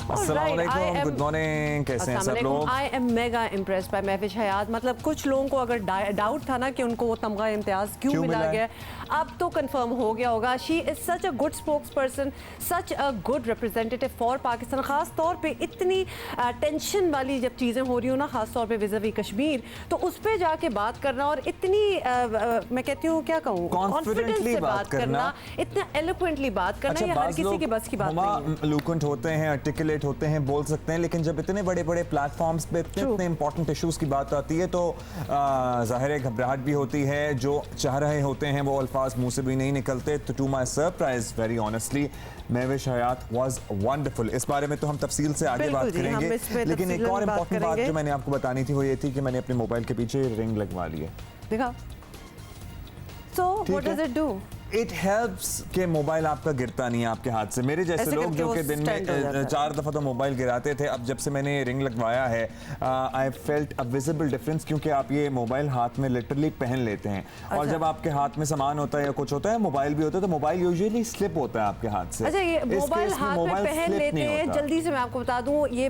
अस्सलाम वालेकुम, good morning, कैसे हैं सब लोग? I am mega impressed by Mahwish Hayat. मतलब कुछ लोगों को अगर डाउट था ना कि उनको वो तमगा इम्तियाज क्यों मिला गया, अब तो कंफर्म हो गया होगा। She is such a good spokes person, such a good representative for Pakistan. खास तौर पे इतनी टेंशन वाली जब चीज़ें हो रही हो ना, खास तौर पे विज़ावी कश्मीर, तो उस पर जाके बात करना और इतनी मैं कहती हूँ क्या कहूँ, कॉन्फिडेंस से बात करना, इतना एलोक्वेंटली बात करना, ये हर किसी की बस की बात नहीं है। लुकेंट होते हैं, आर्टिकुलेट होते हैं, बोल सकते हैं, लेकिन जब इतने बड़े बड़े प्लेटफॉर्म्स पे इतने इंपॉर्टेंट इश्यूज की बात आती है तो जाहिर है घबराहट भी होती है। जो चाह रहे होते हैं वो अल्फाज मुंह से भी नहीं निकलते। तो to my surprise, very honestly, Mahwish Hayat was wonderful. इस बारे में तो हम तफसील से आगे बात करेंगे, लेकिन एक और इम्पोर्टेंट बात जो मैंने आपको बतानी थी वो ये थी कि मैंने अपने मोबाइल के पीछे रिंग लगवा ली है। देखा? So what does it do? It helps कि मोबाइल आपका गिरता नहीं है आपके हाथ से। मेरे जैसे लोग जो कि दिन में 4 दफा तो मोबाइल गिराते थे, अब जब से मैंने रिंग लगवाया है I felt a visible difference, क्योंकि आप ये मोबाइल हाथ में लिटरली पहन लेते हैं। और जब आपके हाथ में सामान होता है या कुछ होता है, मोबाइल भी होता है, तो मोबाइल यूजुअली स्लिप होता है आपके हाथ से। अच्छा, ये मोबाइल हाथ में पहन लेते हैं। जल्दी से मैं आपको बता दूं, ये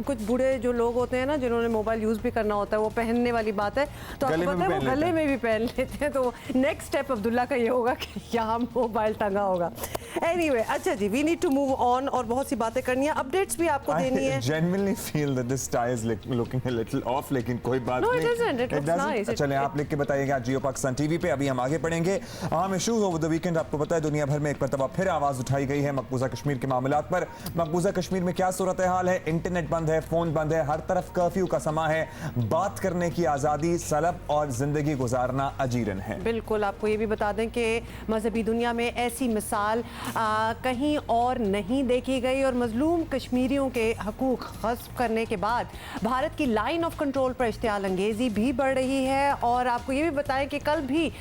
कुछ बूढ़े जो लोग होते हैं ना, जिन्होंने मोबाइल यूज भी करना होता है, वो पहनने वाली बात है, तो आपको पता है वो गले में भी पहन लेते हैं। तो नेक्स्ट स्टेप अब्दुल्ला का ये होगा कि यहाँ मोबाइल टंगा होगा। Anyway, अच्छा जी, we need to move on और बहुत सी बातें करनी है, अपडेट्स भी आपको देनी है। I genuinely feel that this tie is looking a little off, लेकिन कोई बात नहीं। No, it isn't. It looks nice. चलें, आप लिख के बताइएगा जियो पाकिस्तान टीवी पे। अभी हम आगे पढ़ेंगे अहम इश्यूज ओवर द वीकेंड। आपको पता है दुनिया भर में एक मरतबा फिर आवाज उठाई गई है मकबूजा कश्मीर के मामलात पर। मकबूजा कश्मीर में क्या सूरत हाल है? इंटरनेट बंद है, फोन बंद है, हर तरफ कर्फ्यू का समा है, बात करने की आजादी सलब और जिंदगी गुजारना अजीरन है। बिल्कुल, आपको ये भी बता दें कि मजहबी दुनिया में ऐसी मिसाल कहीं और नहीं देखी गई और मजलूम कश्मीरियों के हकूक गस्ब करने के बाद भारत की लाइन ऑफ कंट्रोल पर इश्तियाल अंगेजी भी बढ़ रही है। और आपको ये भी बताएं कि कल भी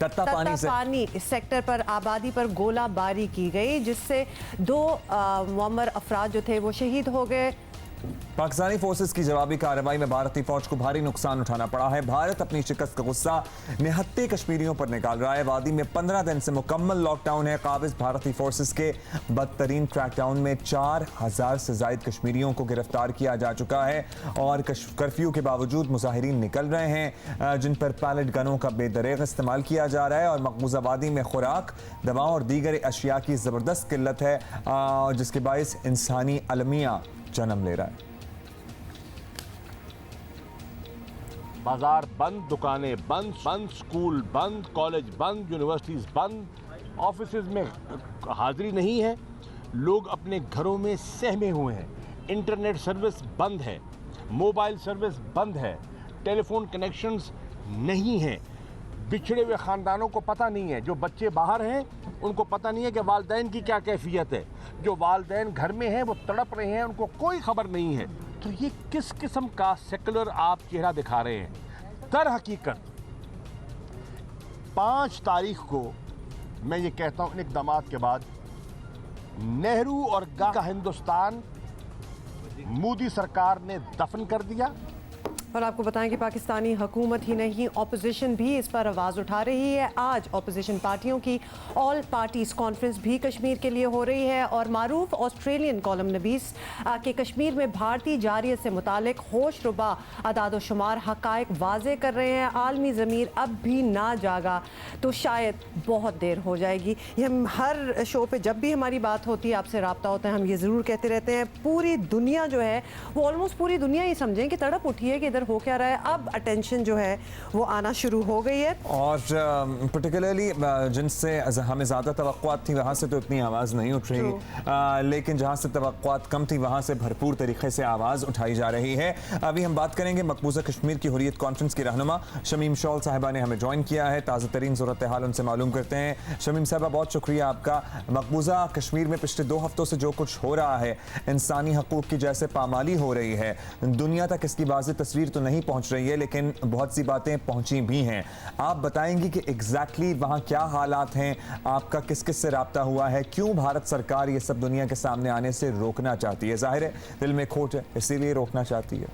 तत्तापानी सेक्टर पर आबादी पर गोलाबारी की गई, जिससे 2 मुअम्मर अफराद जो थे वो शहीद हो गए। पाकिस्तानी फोर्सेस की जवाबी कार्रवाई में भारतीय फौज को भारी नुकसान उठाना पड़ा है। भारत अपनी शिकस्त का गुस्सा निहत्ते कश्मीरियों पर निकाल रहा है। वादी में 15 दिन से मुकम्मल लॉकडाउन है। काबिज भारतीय फोर्सेस के बदतरीन क्रैकडाउन में 4000 से जायद कश्मीरियों को गिरफ्तार किया जा चुका है और कर्फ्यू के बावजूद मुजाहिरीन निकल रहे हैं, जिन पर पैलेट गनों का बेदरेग इस्तेमाल किया जा रहा है। और मकबूजा वादी में खुराक, दवाओं और दीगर अशिया की ज़बरदस्त किल्लत है, जिसके बायस इंसानी अलमिया जन्म ले रहा है। बाजार बंद, दुकानें बंद, स्कूल बंद, कॉलेज बंद, यूनिवर्सिटीज बंद, ऑफिसेज में हाजिरी नहीं है, लोग अपने घरों में सहमे हुए हैं। इंटरनेट सर्विस बंद है, मोबाइल सर्विस बंद है, टेलीफोन कनेक्शंस नहीं हैं। बिछड़े हुए ख़ानदानों को पता नहीं है, जो बच्चे बाहर हैं उनको पता नहीं है कि वालिदैन की क्या कैफियत है, जो वालिदैन घर में हैं वो तड़प रहे हैं, उनको कोई खबर नहीं है। तो ये किस किस्म का सेकुलर आप चेहरा दिखा रहे हैं? दर हकीकत 5 तारीख को मैं ये कहता हूँ, इन इक़दामात के बाद नेहरू और गांधी का हिंदुस्तान मोदी सरकार ने दफन कर दिया। और आपको बताएं कि पाकिस्तानी हुकूमत ही नहीं, ऑपोजिशन भी इस पर आवाज़ उठा रही है। आज ऑपोजिशन पार्टियों की ऑल पार्टीज कॉन्फ्रेंस भी कश्मीर के लिए हो रही है और मारूफ ऑस्ट्रेलियन कॉलम नवीस के कश्मीर में भारतीय जारियत से मुतालिक होशरुबा अदाद शुमार हकायक वाजे कर रहे हैं। आलमी ज़मीर अब भी ना जागा तो शायद बहुत देर हो जाएगी। ये हम हर शो पे जब भी हमारी बात होती है, आपसे रब्ता होता है, हम ये ज़रूर कहते रहते हैं, पूरी दुनिया जो है वो ऑलमोस्ट पूरी दुनिया ही समझें कि तड़प उठी है कि इधर हो क्या रहा है। अब अटेंशन जो है वो आना शुरू हो गई है और पर्टिकुलरली जिनसे हमें ज़्यादा तवक्कुआत थी वहाँ से तो इतनी आवाज़ नहीं उठ रही, लेकिन जहाँ से तवक्कुआत कम थी वहाँ से भरपूर तरीके से आवाज़ उठाई जा रही है। अभी हम बात करेंगे मकबूजा कश्मीर की हुर्रियत कॉन्फ्रेंस की रहनुमा शमीम शौल साहिबा ने हमें ज्वाइन किया है। ताज़ा तरीन सूरत हाल उनसे मालूम करते हैं। शमीम साहिबा, बहुत शुक्रिया आपका। मकबूजा कश्मीर में पिछले 2 हफ्तों से जो कुछ हो रहा है, इंसानी हकूक़ की जैसे पामाली हो रही है, दुनिया तक इसकी वाज़ेह तस्वीर तो नहीं पहुंच रही है, लेकिन बहुत सी बातें पहुंची भी हैं। आप बताएंगी कि एग्जैक्टली वहां क्या हालात हैं, आपका किस किस से राब्ता हुआ है, क्यों भारत सरकार ये सब दुनिया के सामने आने से रोकना चाहती है? जाहिर है दिल में खोट है, इसीलिए रोकना चाहती है।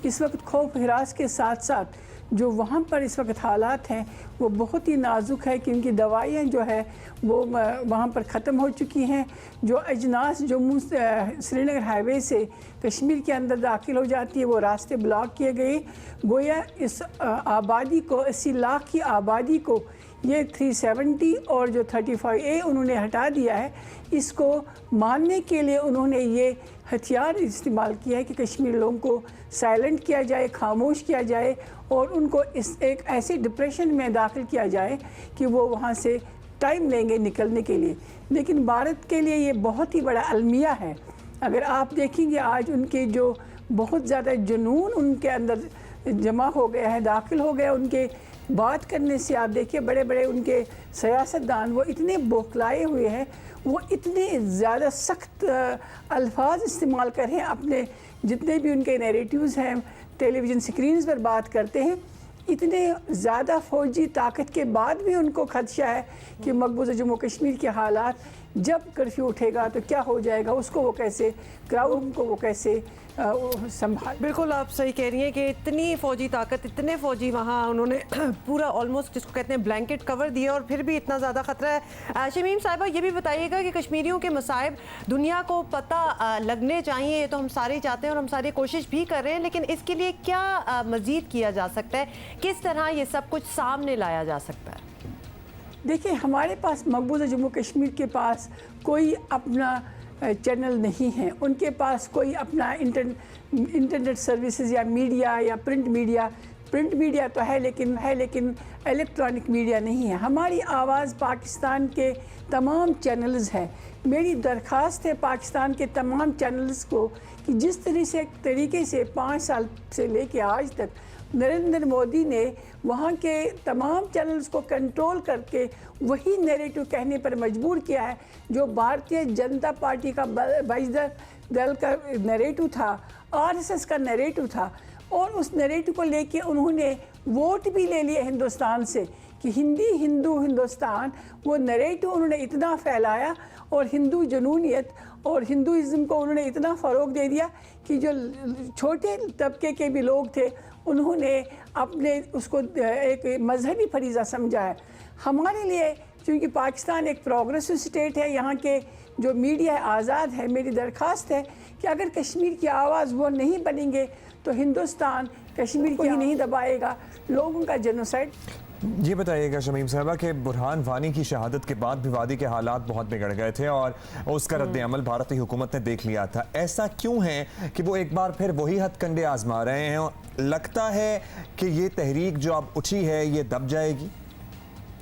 इस वक्त खौफ हिरास के साथ साथ जो वहाँ पर इस वक्त हालात हैं वो बहुत ही नाजुक है, क्योंकि दवाइयाँ जो है वो वहाँ पर ख़त्म हो चुकी हैं। जो अजनास जम्मू श्रीनगर हाईवे से कश्मीर के अंदर दाखिल हो जाती है वो रास्ते ब्लॉक किए गए। गोया इस आबादी को 80 लाख की आबादी को ये 370 और जो 35A उन्होंने हटा दिया है, इसको मानने के लिए उन्होंने ये हथियार इस्तेमाल किया है कि कश्मीर लोगों को साइलेंट किया जाए, खामोश किया जाए और उनको इस एक ऐसे डिप्रेशन में दाखिल किया जाए कि वो वहाँ से टाइम लेंगे निकलने के लिए। लेकिन भारत के लिए ये बहुत ही बड़ा अलमिया है। अगर आप देखेंगे आज उनके जो बहुत ज़्यादा जुनून उनके अंदर जमा हो गया है, दाखिल हो गया, उनके बात करने से आप देखिए बड़े बड़े उनके सियासतदान वो इतने बौखलाए हुए हैं, वो इतने ज़्यादा सख्त अल्फाज इस्तेमाल कर रहे हैं अपने जितने भी उनके नैरेटिव्स हैं, टेलीविज़न स्क्रीन्स पर बात करते हैं। इतने ज़्यादा फ़ौजी ताकत के बाद भी उनको खदशा है कि मकबूजा जम्मू कश्मीर के हालात जब कर्फ्यू उठेगा तो क्या हो जाएगा, उसको वो कैसे क्राउड को वो कैसे संभाल। बिल्कुल आप सही कह रही हैं कि इतनी फ़ौजी ताकत, इतने फ़ौजी वहाँ उन्होंने पूरा ऑलमोस्ट जिसको कहते हैं ब्लैंकेट कवर दिया और फिर भी इतना ज़्यादा ख़तरा है। शमीम साहिबा ये भी बताइएगा कि कश्मीरियों के मसाइब दुनिया को पता लगने चाहिए, ये तो हम सारे चाहते हैं और हम सारी कोशिश भी कर रहे हैं, लेकिन इसके लिए क्या मज़ीद किया जा सकता है, किस तरह ये सब कुछ सामने लाया जा सकता है? देखिए हमारे पास मकबूजा जम्मू कश्मीर के पास कोई अपना चैनल नहीं है, उनके पास कोई अपना इंटरनेट सर्विसेज या मीडिया या प्रिंट मीडिया तो है लेकिन इलेक्ट्रॉनिक मीडिया नहीं है। हमारी आवाज़ पाकिस्तान के तमाम चैनल्स है। मेरी दरख्वास्त है पाकिस्तान के तमाम चैनल्स को कि जिस तरीके से 5 साल से लेके आज तक नरेंद्र मोदी ने वहाँ के तमाम चैनल्स को कंट्रोल करके वही नैरेटिव कहने पर मजबूर किया है जो भारतीय जनता पार्टी का बजरंग दल का नैरेटिव था, आरएसएस का नैरेटिव था, और उस नैरेटिव को लेके उन्होंने वोट भी ले लिए हिंदुस्तान से कि हिंदुस्तान, वो नैरेटिव उन्होंने इतना फैलाया और हिंदू जनूनियत और हिंदुइज़्म को उन्होंने इतना फ़रोग दे दिया कि जो छोटे तबके के भी लोग थे उन्होंने अपने उसको एक मजहबी फरीज़ा समझा है। हमारे लिए क्योंकि पाकिस्तान एक प्रोग्रेसिव स्टेट है, यहाँ के जो मीडिया है आज़ाद है, मेरी दरख्वास्त है कि अगर कश्मीर की आवाज़ वो नहीं बनेंगे तो हिंदुस्तान कश्मीर को ही नहीं दबाएगा, लोगों का जेनोसाइड। ये बताइएगा शमीम साहबा कि बुरहान वानी की शहादत के बाद भी वादी के हालात बहुत बिगड़ गए थे और उसका रद्द-ए-अमल भारतीय हुकूमत ने देख लिया था। ऐसा क्यों है कि वो एक बार फिर वही हथकंडे आजमा रहे हैं? लगता है कि ये तहरीक जो अब उठी है ये दब जाएगी?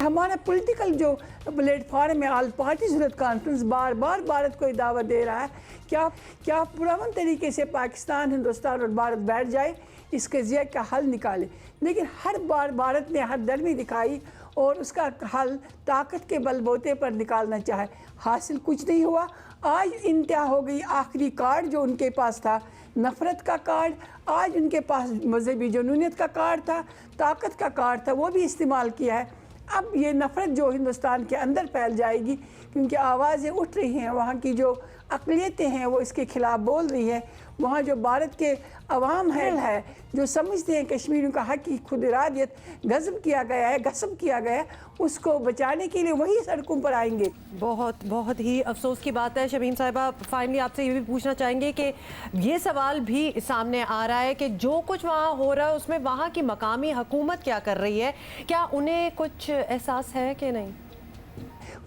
हमारा पॉलिटिकल जो प्लेटफॉर्म है, ऑल पार्टी सूरत कॉन्फ्रेंस बार बार भारत को दावत दे रहा है क्या पुरअमन तरीके से पाकिस्तान, हिंदुस्तान और भारत बैठ जाए, इस कज़िया का हल निकाले। लेकिन हर बार भारत ने हरदर्मी दिखाई और उसका हल ताकत के बलबूते पर निकालना चाहे, हासिल कुछ नहीं हुआ। आज इंतहा हो गई, आखिरी कार्ड जो उनके पास था नफ़रत का कार्ड, आज उनके पास मजहबी जनूनियत का कार्ड था, ताकत का कार्ड था, वो भी इस्तेमाल किया है। अब ये नफ़रत जो हिंदुस्तान के अंदर फैल जाएगी क्योंकि आवाज़ें उठ रही हैं, वहाँ की जो अक़लियतें हैं वो इसके ख़िलाफ़ बोल रही है, वहाँ जो भारत के अवाम है जो समझते हैं कश्मीरियों का हक़ की खुद इरादियत गज़ब किया गया है, गस्ब किया गया है, उसको बचाने के लिए वही सड़कों पर आएंगे। बहुत ही अफसोस की बात है। शमीम साहिबा, फाइनली आपसे ये भी पूछना चाहेंगे कि ये सवाल भी सामने आ रहा है कि जो कुछ वहाँ हो रहा है उसमें वहाँ की मकामी हुकूमत क्या कर रही है, क्या उन्हें कुछ एहसास है कि नहीं?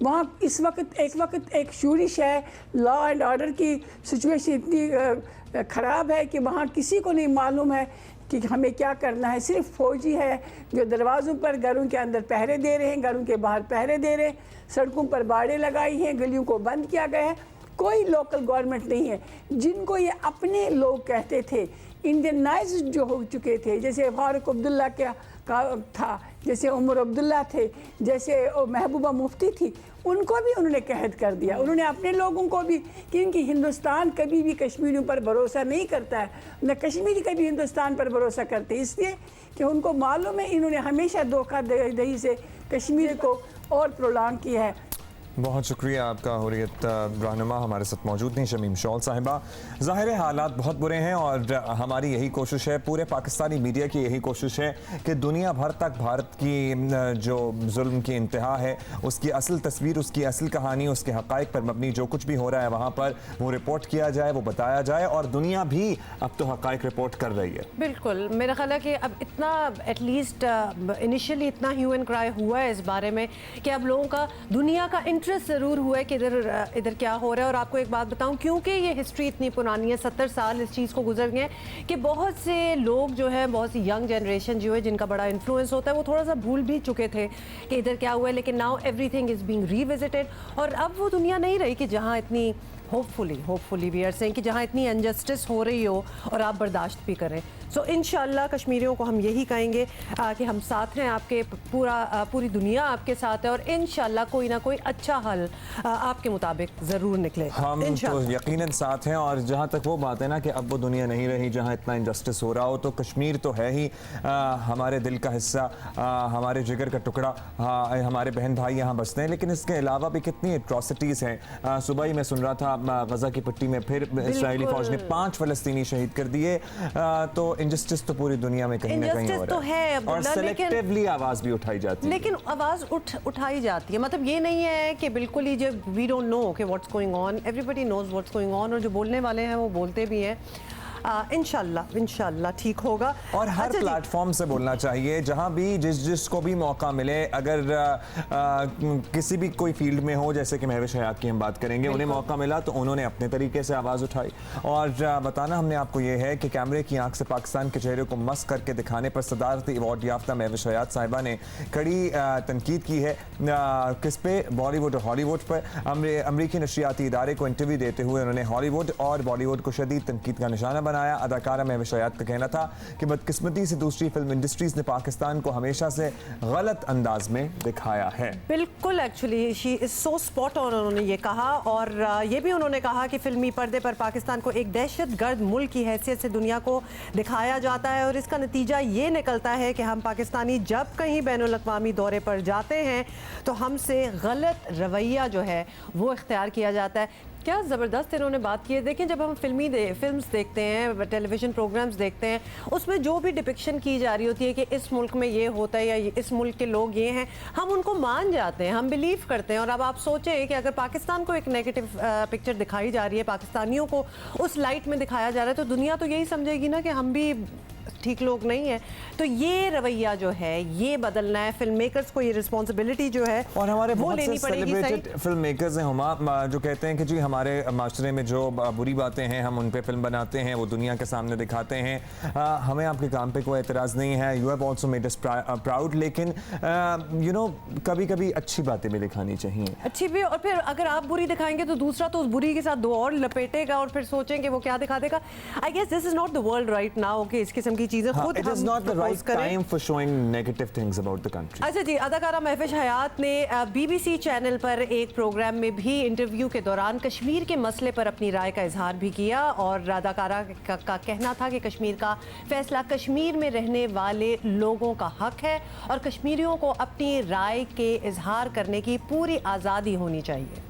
वहाँ इस वक्त एक शूरिश है, लॉ एंड ऑर्डर की सिचुएशन इतनी ख़राब है कि वहाँ किसी को नहीं मालूम है कि हमें क्या करना है। सिर्फ फौजी है जो दरवाज़ों पर घरों के अंदर पहरे दे रहे हैं, घरों के बाहर पहरे दे रहे हैं, सड़कों पर बाड़े लगाई हैं, गलियों को बंद किया गया है। कोई लोकल गवर्नमेंट नहीं है। जिनको ये अपने लोग कहते थे, इंडियनाइज्ड जो हो चुके थे, जैसे फारूक अब्दुल्ला का था, जैसे उमर अब्दुल्ला थे, जैसे महबूबा मुफ्ती थी, उनको भी उन्होंने कैद कर दिया। उन्होंने अपने लोगों को भी, क्योंकि हिंदुस्तान कभी भी कश्मीरियों पर भरोसा नहीं करता है, न कश्मीरी कभी हिंदुस्तान पर भरोसा करते, इसलिए कि उनको मालूम है इन्होंने हमेशा धोखा दही से कश्मीर को और प्रोलॉन्ग किया है। बहुत शुक्रिया आपका हुर्रियत रहनुमा हमारे साथ मौजूद नहीं शमीम शॉल साहिबा। ज़ाहिर है हालात बहुत बुरे हैं और हमारी यही कोशिश है, पूरे पाकिस्तानी मीडिया की यही कोशिश है कि दुनिया भर तक भारत की जो जुल्म की इंतहा है उसकी असल तस्वीर, उसकी असल कहानी, उसके हक़ाइक़ पर मबनी जो कुछ भी हो रहा है वहाँ पर वो रिपोर्ट किया जाए, वो बताया जाए। और दुनिया भी अब तो हक़ाइक़ रिपोर्ट कर रही है। बिल्कुल, मेरा ख्याल है कि अब इतना एटलीस्ट इनिशियली इतना ह्यू एंड क्राई हुआ है इस बारे में कि अब लोगों का दुनिया का इंटरेस्ट ज़रूर हुआ है कि इधर क्या हो रहा है। और आपको एक बात बताऊं, क्योंकि ये हिस्ट्री इतनी पुरानी है, 70 साल इस चीज़ को गुजर गए हैं कि बहुत से लोग जो है, बहुत सी यंग जनरेशन जो है जिनका बड़ा इन्फ्लुएंस होता है, वो थोड़ा सा भूल भी चुके थे कि इधर क्या हुआ है। लेकिन now everything is being revisited और अब वो दुनिया नहीं रही कि जहाँ इतनी होपफुली वी आर सेइंग कि जहाँ इतनी अनजस्टिस हो रही हो और आप बर्दाश्त भी करें। सो इंशाल्लाह कश्मीरियों को हम यही कहेंगे कि हम साथ हैं आपके, पूरी दुनिया आपके साथ है और इंशाल्लाह कोई ना कोई अच्छा हल आपके मुताबिक ज़रूर निकले। हम तो यकीनन साथ हैं। और जहाँ तक वो बात है ना कि अब वो दुनिया नहीं रही जहाँ इतना इनजस्टिस हो रहा हो, तो कश्मीर तो है ही हमारे दिल का हिस्सा, हमारे जिगर का टुकड़ा, हमारे बहन भाई यहाँ बसते हैं। लेकिन इसके अलावा भी कितनी एट्रॉसिटीज़ हैं। सुबह ही मैं सुन रहा था गजा की पट्टी में फिर इस्राएली फौज ने 5 फ़लस्तीनी शहीद कर दिए। तो इंजस्टिस तो पूरी दुनिया में कहीं ना कहीं हो रहा है और सेलेक्टिवली आवाज़ भी उठाई जाती है। लेकिन आवाज़ उठाई जाती है, मतलब ये नहीं है कि बिल्कुल ही जब वी डोंट नो कि what's going on, everybody knows what's going on और जो बोलने वाले हैं वो बोलते भी हैं। इंशाल्लाह ठीक होगा। और हर प्लेटफॉर्म से बोलना चाहिए, जहां भी जिसको भी मौका मिले, अगर किसी भी कोई फील्ड में हो, जैसे कि महविश हयात की हम बात करेंगे, उन्हें मौका मिला तो उन्होंने अपने तरीके से आवाज़ उठाई। और बताना हमने आपको ये है कि कैमरे की आंख से पाकिस्तान के चेहरे को मस्क करके दिखाने पर सदारती अवार्ड याफ्ता महविश हयात साहिबा ने कड़ी तनकीद की है। किस पे? बॉलीवुड और हॉलीवुड पर। अमरीकी नशरियाती इदारे को इंटरव्यू देते हुए उन्होंने हॉलीवुड और बॉलीवुड को शदीद तनकीद का निशाना बनाया। अदाकारा महविश हयात का कहना था कि बदकिस्मती से दूसरी फिल्म इंडस्ट्रीज ने पाकिस्तान को हमेशा से गलत अंदाज में दिखाया है। बिल्कुल, actually she is so spot on, उन्होंने ये कहा। और ये भी उन्होंने कहा कि फिल्मी पर्दे पर पाकिस्तान को एक दहशतगर्द मुल्क की हैसियत से दुनिया को दिखाया जाता है और इसका नतीजा ये निकलता है कि हम पाकिस्तानी जब कहीं बैनुल अक़वामी दौरे पर जाते हैं तो हमसे गलत रवैया जो है वो इख्तियार किया जाता है। क्या ज़बरदस्त इन्होंने बात की है। देखें, जब हम फिल्म्स देखते हैं, टेलीविज़न प्रोग्राम्स देखते हैं, उसमें जो भी डिपिक्शन की जा रही होती है कि इस मुल्क में ये होता है या इस मुल्क के लोग ये हैं, हम उनको मान जाते हैं, हम बिलीव करते हैं। और अब आप सोचें कि अगर पाकिस्तान को एक नेगेटिव पिक्चर दिखाई जा रही है, पाकिस्तानियों को उस लाइट में दिखाया जा रहा है, तो दुनिया तो यही समझेगी ना कि हम भी ठीक लोग नहीं है। तो ये रवैया जो है ये बदलना है। फिल्म मेकर्स को ये रिस्पॉन्सिबिलिटी जो है और हमारे वो बहुत से लेनी पड़ेगी। सेलिब्रेटेड फिल्म मेकर्स हैं हुमा, जो कहते हैं कि जी हमारे माशरे में जो बुरी बातें हैं हम उन पे फिल्म बनाते हैं, वो दुनिया के सामने दिखाते हैं। हमें आपके काम पे कोई एतराज़ नहीं है, you have also made us proud. लेकिन यू नो कभी कभी अच्छी बातें भी दिखानी चाहिए, अच्छी भी। और फिर अगर आप बुरी दिखाएंगे तो दूसरा तो उस बुरी के साथ 2 और लपेटेगा और फिर सोचेंगे वो क्या दिखा देगा। I guess this is not the world right now कि इस किस्म की चीजें खुद it is not the right time for showing negative things about the country। अच्छा जी, अदाकारा महविश हयात ने BBC चैनल पर एक प्रोग्राम में भी इंटरव्यू के दौरान कश्मीर के मसले पर अपनी राय का इजहार भी किया। और अदाकारा का कहना था कि कश्मीर का फैसला कश्मीर में रहने वाले लोगों का हक है और कश्मीरियों को अपनी राय के इजहार करने की पूरी आज़ादी होनी चाहिए।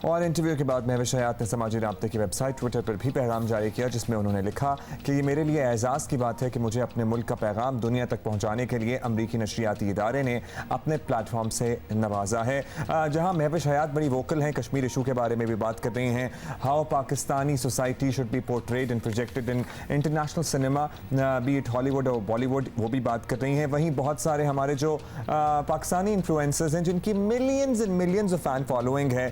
और इंटरव्यू के बाद महविश हयात ने समाजी राब्ते की वेबसाइट ट्विटर पर भी पैगाम जारी किया, जिसमें उन्होंने लिखा कि ये मेरे लिए एजाज़ की बात है कि मुझे अपने मुल्क का पैगाम दुनिया तक पहुँचाने के लिए अमरीकी नशरियाती इदारे ने अपने प्लेटफॉर्म से नवाजा है। जहाँ महविश हयात बड़ी वोकल हैं, कश्मीर इशू के बारे में भी बात कर रही हैं। How Pakistani society should be portrayed and projected in international cinema, B it Hollywood और बॉलीवुड, वो भी बात कर रही हैं। वहीं बहुत सारे हमारे जो पाकिस्तानी इन्फ्लुएंसर्स हैं जिनकी millions and millions of fan following है,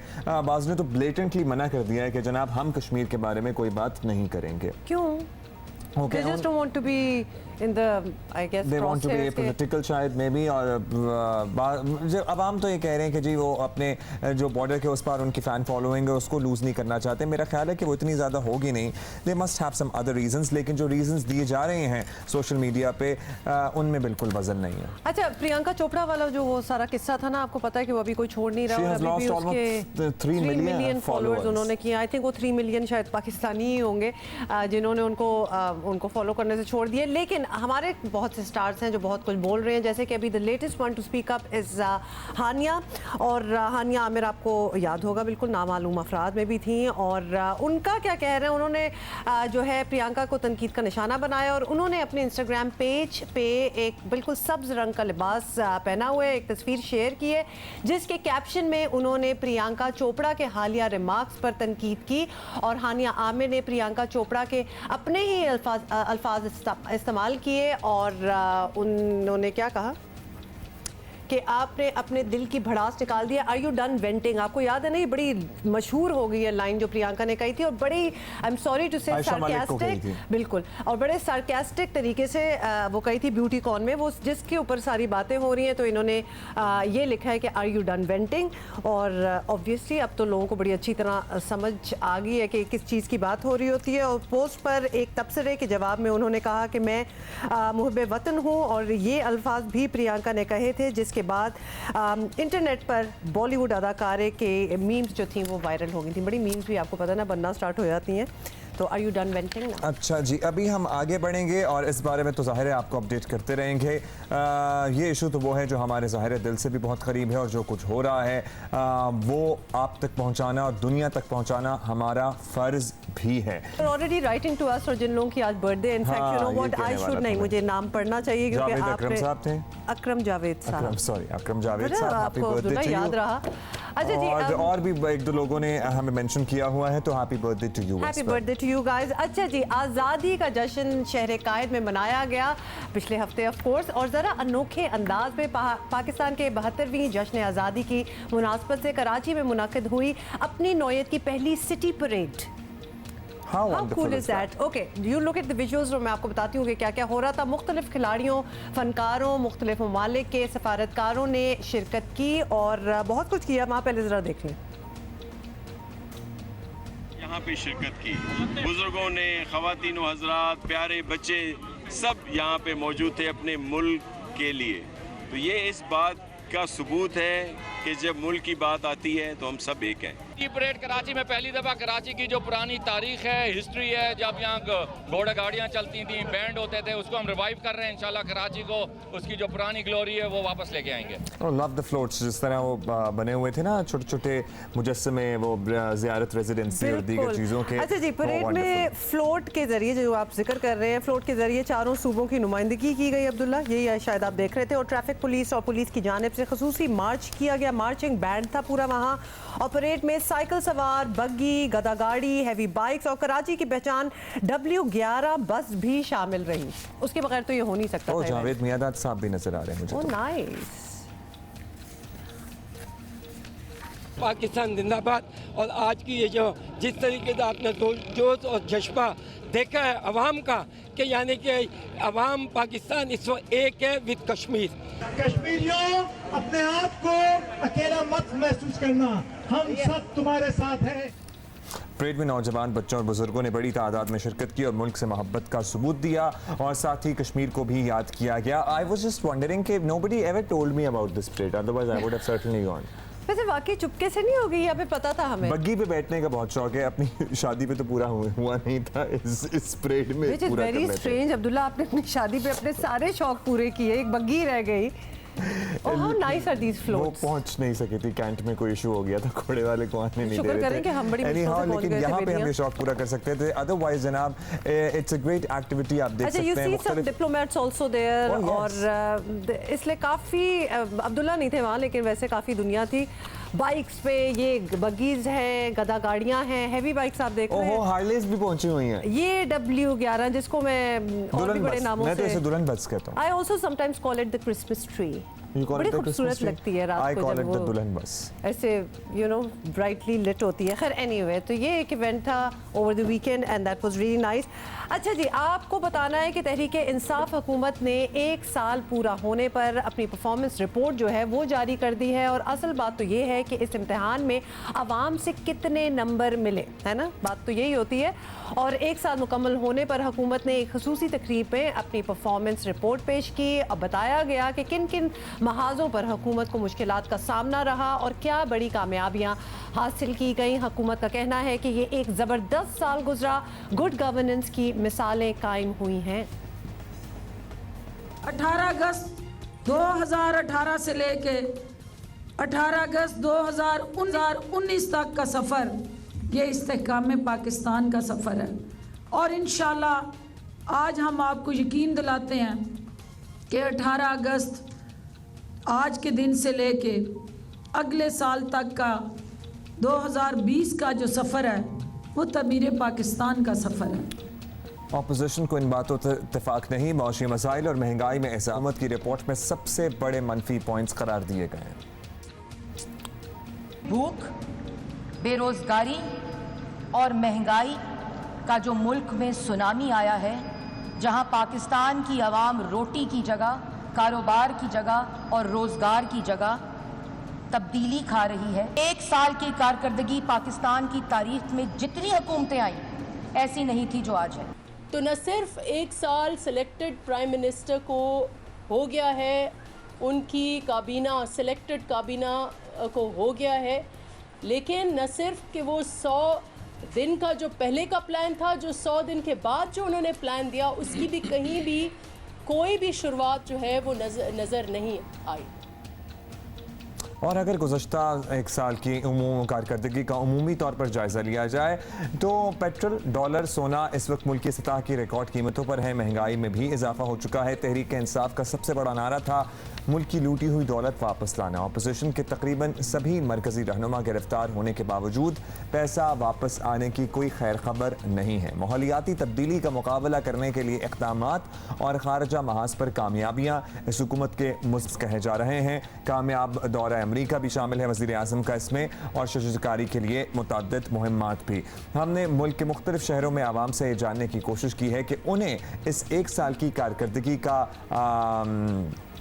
ने तो ब्लेटेंटली मना कर दिया है कि जनाब हम कश्मीर के बारे में कोई बात नहीं करेंगे। क्यों? They just don't want to be in the, I guess, they want to be political शायद मे बी। और अब हम तो ये कह रहे हैं कि जी वो अपने जो बॉर्डर के उस पार उनकी फ़ैन फॉलोइंग है उसको लूज़ नहीं करना चाहते। मेरा ख्याल है कि वो इतनी ज़्यादा होगी नहीं, they must have some other reasons. लेकिन जो रीजंस दिए जा रहे हैं सोशल मीडिया पे उनमें बिल्कुल वजन नहीं है। अच्छा, प्रियंका चोपड़ा वाला जो वो सारा किस्सा था ना, आपको पता है कि वो अभी कोई छोड़ नहीं रहा। अभी भी उसके 3 मिलियन फॉलोअर्स उन्होंने किया। आई थिंक वो 3 मिलियन शायद पाकिस्तानी ही होंगे जिन्होंने उनको उनको फॉलो करने से छोड़ दिए। लेकिन हमारे बहुत से स्टार्स हैं जो बहुत कुछ बोल रहे हैं, जैसे कि अभी the latest one to speak up is Hania. और हानिया आमिर आपको याद होगा, बिल्कुल नामालूम अफराद में भी थी। और उनका क्या कह रहे हैं, उन्होंने जो है प्रियंका को तनकीद का निशाना बनाया और उन्होंने अपने इंस्टाग्राम पेज पे एक बिल्कुल सब्ज रंग का लिबास पहना हुआ है, एक तस्वीर शेयर की है जिसके कैप्शन में उन्होंने प्रियंका चोपड़ा के हालिया रिमार्क्स पर तनकीद की। और हानिया आमिर ने प्रियंका चोपड़ा के अपने ही अल्फाज इस्तेमाल किए और उन्होंने क्या कहा कि आपने अपने दिल की भड़ास निकाल दिया। आर यू डन वेंटिंग? आपको याद है ना, ये बड़ी मशहूर हो गई है लाइन जो प्रियंका ने कही थी और बड़ी आई एम सॉरी टू से सार्कास्टिक, बिल्कुल, और बड़े सार्कास्टिक तरीके से वो कही थी ब्यूटी कॉन में, वो जिसके ऊपर सारी बातें हो रही हैं। तो इन्होंने ये लिखा है कि आर यू डन वेंटिंग। और ऑब्वियसली अब तो लोगों को बड़ी अच्छी तरह समझ आ गई है कि किस चीज़ की बात हो रही होती है। और पोस्ट पर एक तबसरे के जवाब में उन्होंने कहा कि मैं मुहब्बे वतन हूँ, और ये अल्फाज भी प्रियंका ने कहे थे, जिसके बाद इंटरनेट पर बॉलीवुड अदाकारे के मीम्स जो थी वो वायरल हो गई थी। बड़ी मीम्स भी आपको पता ना बनना स्टार्ट हो जाती हैं। तो आर यू डन वेंटिंग ना? अच्छा जी, अभी हम आगे बढ़ेंगे और इस बारे में तो ज़ाहिर है आपको अपडेट करते रहेंगे। ये इशू तो वो है जो हमारे ज़ाहिर दिल से भी बहुत करीब है, और जो कुछ हो रहा है वो आप तक पहुंचाना और दुनिया तक पहुंचाना हमारा फ़र्ज भी है। ऑलरेडी राइटिंग टू अस, और जिन लोगों की आज birthday, in fact you know what, I should नहीं, मुझे नाम पढ़ना चाहिए क्योंकि जावेद आपने अकरम साहब थे, अक्रम जावेद साहब, सॉरी अकरम जावेद साहब, हैप्पी आपको बर्थडे टू याद यू। रहा। अच्छा जी, और भी एक दो लोगों ने हमें मेंशन किया हुआ है, तो happy birthday to you. Happy birthday to you guys. अच्छा जी, आज़ादी का जश्न शहर कायद में मनाया गया पिछले हफ्ते ऑफ कोर्स, और ज़रा अनोखे अंदाज में पाकिस्तान के 72वीं जश्न आज़ादी की मुनासबत से कराची में मुनक़िद हुई अपनी नौयत की पहली city parade. How cool is that? Okay, you look at the visuals और मैं आपको बताती हूँ कि क्या क्या हो रहा था। मुख्तलिफ खिलाड़ियों, फनकारों, मुख्तलिफ ममालिक के सफारतकारों ने शिरकत की और बहुत कुछ किया। वहाँ पहले ज़रा देख लें। यहाँ पे शिरकत की बुजुर्गों ने, ख़वातीन व हज़रात, प्यारे बच्चे सब यहाँ पे मौजूद थे अपने मुल्क के लिए। तो ये इस बात का सबूत है कि जब मुल्क की बात आती है तो हम सब एक हैं। ये परेड कराची में पहली दफ़ा, कराची की जो पुरानी तारीख है, हिस्ट्री है, जब यहाँ घोड़ा गाड़ियाँ चलती थी, बैंड होते थे, उसको हम रिवाइव कर रहे हैं। इंशाल्लाह कराची को उसकी जो पुरानी ग्लोरी है वो वापस लेके आएंगे। लव द फ्लोट्स, जिस तरह वो बने हुए थे ना छोटे छोटे मुजस्समे, वो ज़ियारत रेजिडेंसी और दीगर चीज़ों के। अच्छा जी, परेड में फ्लोट के जरिए जो आप जिक्र कर रहे हैं, फ्लोट के जरिए चारों सूबों की नुमाइंदगी की गई। अब्दुल्ला, यही शायद आप देख रहे थे। और ट्रैफिक पुलिस और पुलिस की जानिब से खसूसी मार्च किया गया, मार्चिंग बैंड था पूरा वहाँ। और परेड में साइकिल सवार, बग्गी, गदा गाड़ी, हैवी बाइक्स और कराची की पहचान W11 बस भी शामिल रही। उसके बगैर तो ये हो नहीं सकता था। जावेद मियादाद साहब भी नजर आ रहे हैं मुझे। Oh nice. पाकिस्तान जिंदाबाद। और आज की ये जो जिस तरीके से आपने जोश और जज्बा देखा है अवाम का, कि यानी कि अवाम पाकिस्तान इस वक्त एक है विद कश्मीर। कश्मीरियों, अपने आप को अकेला मत महसूस करना, हम सब तुम्हारे साथ हैं। परेड में नौजवान, बच्चों और बुजुर्गों ने बड़ी तादाद में शिरकत की और मुल्क से मोहब्बत का सबूत दिया, और साथ ही कश्मीर को भी याद किया गया। आई वाज जस्ट वंडरिंग कि nobody ever told me about this parade, otherwise I would have certainly gone. वैसे वाकई चुपके से नहीं हो गई, यहाँ पे पता था हमें। बग्गी पे बैठने का बहुत शौक है, अपनी शादी पे तो पूरा हुआ नहीं था, इस परेड में Which is पूरा very कर लेते। strange, अब्दुल्ला, आपने अपनी शादी पे अपने सारे शौक पूरे किए, एक बग्गी रह गई। Oh, how nice are these वो floats? पहुंच नहीं सकी थी, कैंट में कोई इशू हो गया था, घोड़े वाले को आने नहीं दे शुक्र रहे थे। करें कि हम बड़ी मुश्किल से पहुंच लेकिन गए थे यहाँ पे हम बेटियां। ये शौक पूरा कर सकते थे। अदरवाइज जनाब, इट्स अ ग्रेट एक्टिविटी, आप देख अच्छा, सकते you हैं। see some diplomats also there, Oh, yes. और इसलिए काफ़ी अब्दुल्ला नहीं थे वहाँ, लेकिन वैसे काफ़ी दुनिया थी। बाइक्स पे ये बग्गीज हैं, गदा गाड़ियाँ हैं, हैवी बाइक्स आप देख रहे ओहो, हैं। हार्लेस भी पहुंची हुई हैं। ये W11, जिसको मैं और भी बड़े नामों मैं तो से, इसे दुल्हन बस कहता हूँ। I also sometimes call it the Christmas tree। बड़ी खूबसूरत लगती है रात को जब वो दुल्हन बस ऐसे यू नो ब्राइटली लिट होती है। खैर एनीवे, तो ये एक इवेंट था over the weekend and that was really nice. अच्छा जी, आपको बताना है कि तहरीक इंसाफ हुकूमत ने 1 साल पूरा होने पर अपनी परफॉर्मेंस रिपोर्ट जो है वो जारी कर दी है, और असल बात तो ये है कि इस इम्तिहान में आवाम से कितने नंबर मिले, है ना, बात तो यही होती है। और 1 साल मुकम्मल होने पर हुकूमत ने एक खसूसी तकरीब में अपनी परफॉर्मेंस रिपोर्ट पेश की और बताया गया कि किन किन महाजों पर हुकूमत को मुश्किलात का सामना रहा और क्या बड़ी कामयाबियां हासिल की गई। हुकूमत का कहना है कि ये एक ज़बरदस्त साल गुजरा, गुड गवर्नेंस की मिसालें कायम हुई हैं। 18 अगस्त 2018 से लेके 18 अगस्त 2019 तक का सफ़र ये इस्तेहकाम पाकिस्तान का सफ़र है और इंशाल्लाह आज हम आपको यकीन दिलाते हैं कि 18 अगस्त आज के दिन से लेके अगले साल तक का 2020 का जो सफ़र है वो तमीर पाकिस्तान का सफ़र है। ऑपोजिशन को इन बातों से इत्तेफाक नहीं। मौशी मसाइल और महंगाई में इज़ामत की रिपोर्ट में सबसे बड़े मनफी पॉइंट्स करार दिए गए हैं। भूख, बेरोजगारी और महंगाई का जो मुल्क में सुनामी आया है, जहां पाकिस्तान की आवाम रोटी की जगह, कारोबार की जगह और रोजगार की जगह तब्दीली खा रही है। एक साल की कारकर्दगी पाकिस्तान की तारीख में जितनी हुकूमतें आई ऐसी नहीं थी जो आज है। तो न सिर्फ एक साल सिलेक्टेड प्राइम मिनिस्टर को हो गया है, उनकी काबीना सिलेक्टेड काबीना को हो गया है, लेकिन न सिर्फ कि वो 100 दिन का जो पहले का प्लान था, जो 100 दिन के बाद जो उन्होंने प्लान दिया, उसकी भी कहीं भी कोई भी शुरुआत जो है वो नज़र नहीं आई। और अगर गुज़श्ता एक साल की कारकर्दगी का उमूमी तौर पर जायज़ा लिया जाए तो पेट्रोल, डॉलर, सोना इस वक्त मुल्क की सतह की रिकॉर्ड कीमतों पर है। महंगाई में भी इजाफा हो चुका है। तहरीक इंसाफ का सबसे बड़ा नारा था मुल्क की लूटी हुई दौलत वापस लाना। अपोजिशन के तकरीबन सभी मरकजी रहनुमा गिरफ्तार होने के बावजूद पैसा वापस आने की कोई खैर खबर नहीं है। माहौलियाती तब्दीली का मुकाबला करने के लिए इक़दामात और खारजा महाज पर कामयाबियाँ इस हुकूमत के मुस्ब कहे जा रहे हैं। कामयाब दौरा अमरीका भी शामिल है वज़ीर आज़म का इसमें, और शजरकारी के लिए मुतअद्दिद मुहिम्मात भी। हमने मुल्क के मुख्तलिफ शहरों में आवाम से जानने की कोशिश की है कि उन्हें इस एक साल की कारकर्दगी का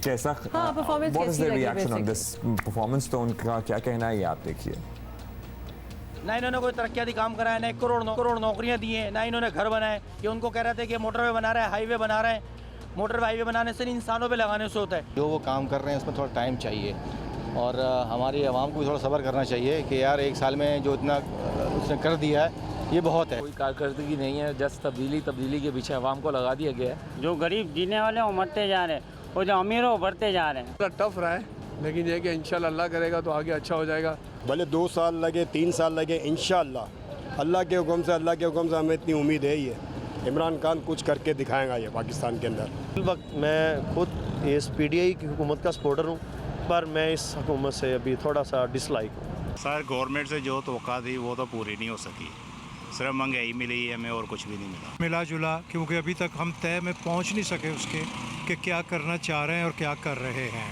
कैसा, what is the reaction on this performance. तो उनका क्या कहना है ये आप देखिए। ना इन्होंने कोई तरक्याती काम कराया, ना 1 करोड़ नौकरियां दी हैं, ना इन्होंने घर बनाए। ये उनको कह रहे थे कि मोटरवे बना रहे हैं, हाईवे बना रहे हैं। मोटरवे हाईवे बनाने से इंसानों पे लगाने से होता है। जो वो काम कर रहे हैं उसमें थोड़ा टाइम चाहिए और हमारी आवाम को भी थोड़ा सब्र करना चाहिए कि यार एक साल में जो इतना उसने कर दिया है ये बहुत है। कोई कारकर्दगी नहीं है, जस्ट तब्दीली के पीछे आवाम को लगा दिया गया है। जो गरीब जीने वाले वो मरते जा रहे हैं और जो अमीर हो बढ़ते जा रहे हैं। टफ रहा है, लेकिन ये कि इंशाल्लाह अल्लाह करेगा तो आगे अच्छा हो जाएगा। भले 2 साल लगे, 3 साल लगे, इंशाल्लाह अल्लाह के हुक्म से हमें इतनी उम्मीद है ही है इमरान खान कुछ करके दिखाएगा ये पाकिस्तान के अंदर। इस वक्त मैं खुद इस PTI की हुकूमत का सपोर्टर हूँ, पर मैं इस हुकूमत से अभी थोड़ा सा डिसलाइक हूँ। सर गवर्नमेंट से जो तवक्का थी वो तो पूरी नहीं हो सकी, सिर्फ महंगाई मिली है, हमें और कुछ भी नहीं मिला जुला, क्योंकि अभी तक हम तय में पहुंच नहीं सके उसके कि क्या करना चाह रहे हैं और क्या कर रहे हैं।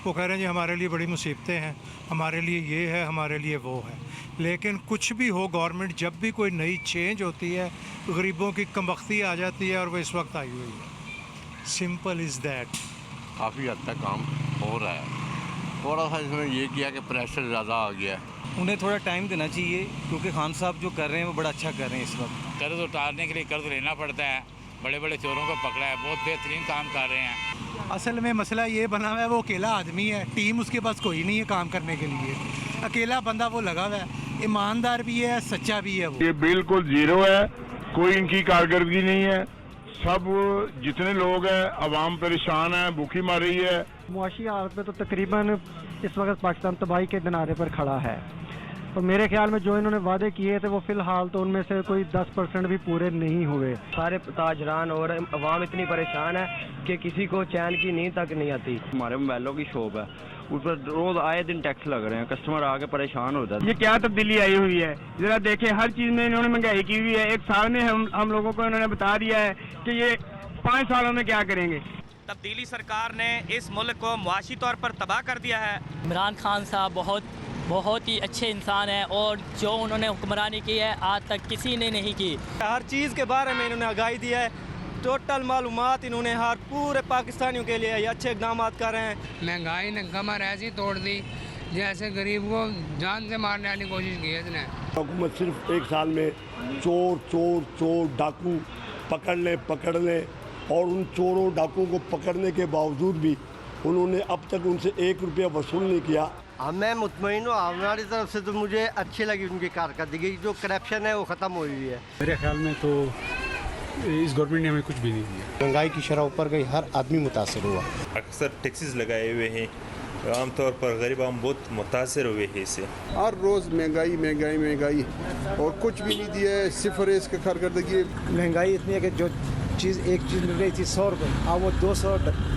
वो कह रहे हैं जी हमारे लिए बड़ी मुसीबतें हैं, हमारे लिए ये है, हमारे लिए वो है। लेकिन कुछ भी हो, गवर्नमेंट जब भी कोई नई चेंज होती है गरीबों की कमबख्ती आ जाती है और वो इस वक्त आई हुई है। Simple is that. काफ़ी हद तक काम हो रहा है, थोड़ा सा इसमें ये किया कि प्रेशर ज़्यादा आ गया है। उन्हें थोड़ा टाइम देना चाहिए क्योंकि खान साहब जो कर रहे हैं वो बड़ा अच्छा कर रहे हैं। इस वक्त कर्ज उतारने के लिए कर्ज लेना पड़ता है, बड़े बड़े चोरों को पकड़ा है, बहुत बेहतरीन काम कर रहे हैं। असल में मसला ये बना हुआ है, वो अकेला आदमी है, टीम उसके पास कोई नहीं है काम करने के लिए। अकेला बंदा वो लगा हुआ है, ईमानदार भी है, सच्चा भी है। वो ये बिल्कुल जीरो है, कोई इनकी कारकर्दगी नहीं है। सब जितने लोग हैं अवाम परेशान है, भूखी मर रही है। मुआशी हालत में तो तकरीबन इस वक्त पाकिस्तान तबाही के किनारे पर खड़ा है और मेरे ख्याल में जो इन्होंने वादे किए थे वो फिलहाल तो उनमें से कोई 10% भी पूरे नहीं हुए। सारे ताजरान और अवाम इतनी परेशान है कि किसी को चैन की नींद तक नहीं आती। हमारे मोबाइलों की शॉप है, उस पर रोज आए दिन टैक्स लग रहे हैं, कस्टमर आके परेशान होता है। ये क्या तब्दीली आई हुई है, जरा देखें, हर चीज में इन्होंने महंगाई की हुई है। एक साल में हम लोगों को इन्होंने बता दिया है कि ये 5 सालों में क्या करेंगे। तब्दीली सरकार ने इस मुल्क को मुआशी तौर पर तबाह कर दिया है। इमरान खान साहब बहुत ही अच्छे इंसान हैं और जो उन्होंने हुक्मरानी की है आज तक किसी ने नहीं की। हर चीज़ के बारे में इन्होंने आगाही दी है, टोटल मालूमात इन्होंने हर पूरे पाकिस्तानियों के लिए ये अच्छे इकदाम कर रहे हैं। महंगाई ने कमर ऐसी तोड़ दी जैसे गरीब को जान से मारने वाली कोशिश की है इसने। हुकूमत सिर्फ एक साल में चोर डाकू पकड़ लें और उन चोरों डाकुओं को पकड़ने के बावजूद भी उन्होंने अब तक उनसे 1 रुपया वसूल नहीं किया। मैं मुतमईन हूँ, हमारी तरफ से तो मुझे अच्छी लगी उनकी कारकर्दगी, जो करप्शन है वो ख़त्म हुई हुई है। मेरे ख्याल में तो इस गवर्नमेंट ने हमें कुछ भी नहीं दिया। महंगाई की शरह ऊपर गई, हर आदमी मुतासर हुआ। अक्सर टैक्सेस लगाए हुए हैं, आमतौर पर गरीब आम बहुत मुतासर हुए हैं इससे। हर रोज़ महंगाई महंगाई महंगाई और कुछ भी नहीं दिया है, सिफर है इसका कारकर्दगी। महंगाई इतनी है कि जो एक चीज़ मिल रही थी 100 रुपये, अब वो 200,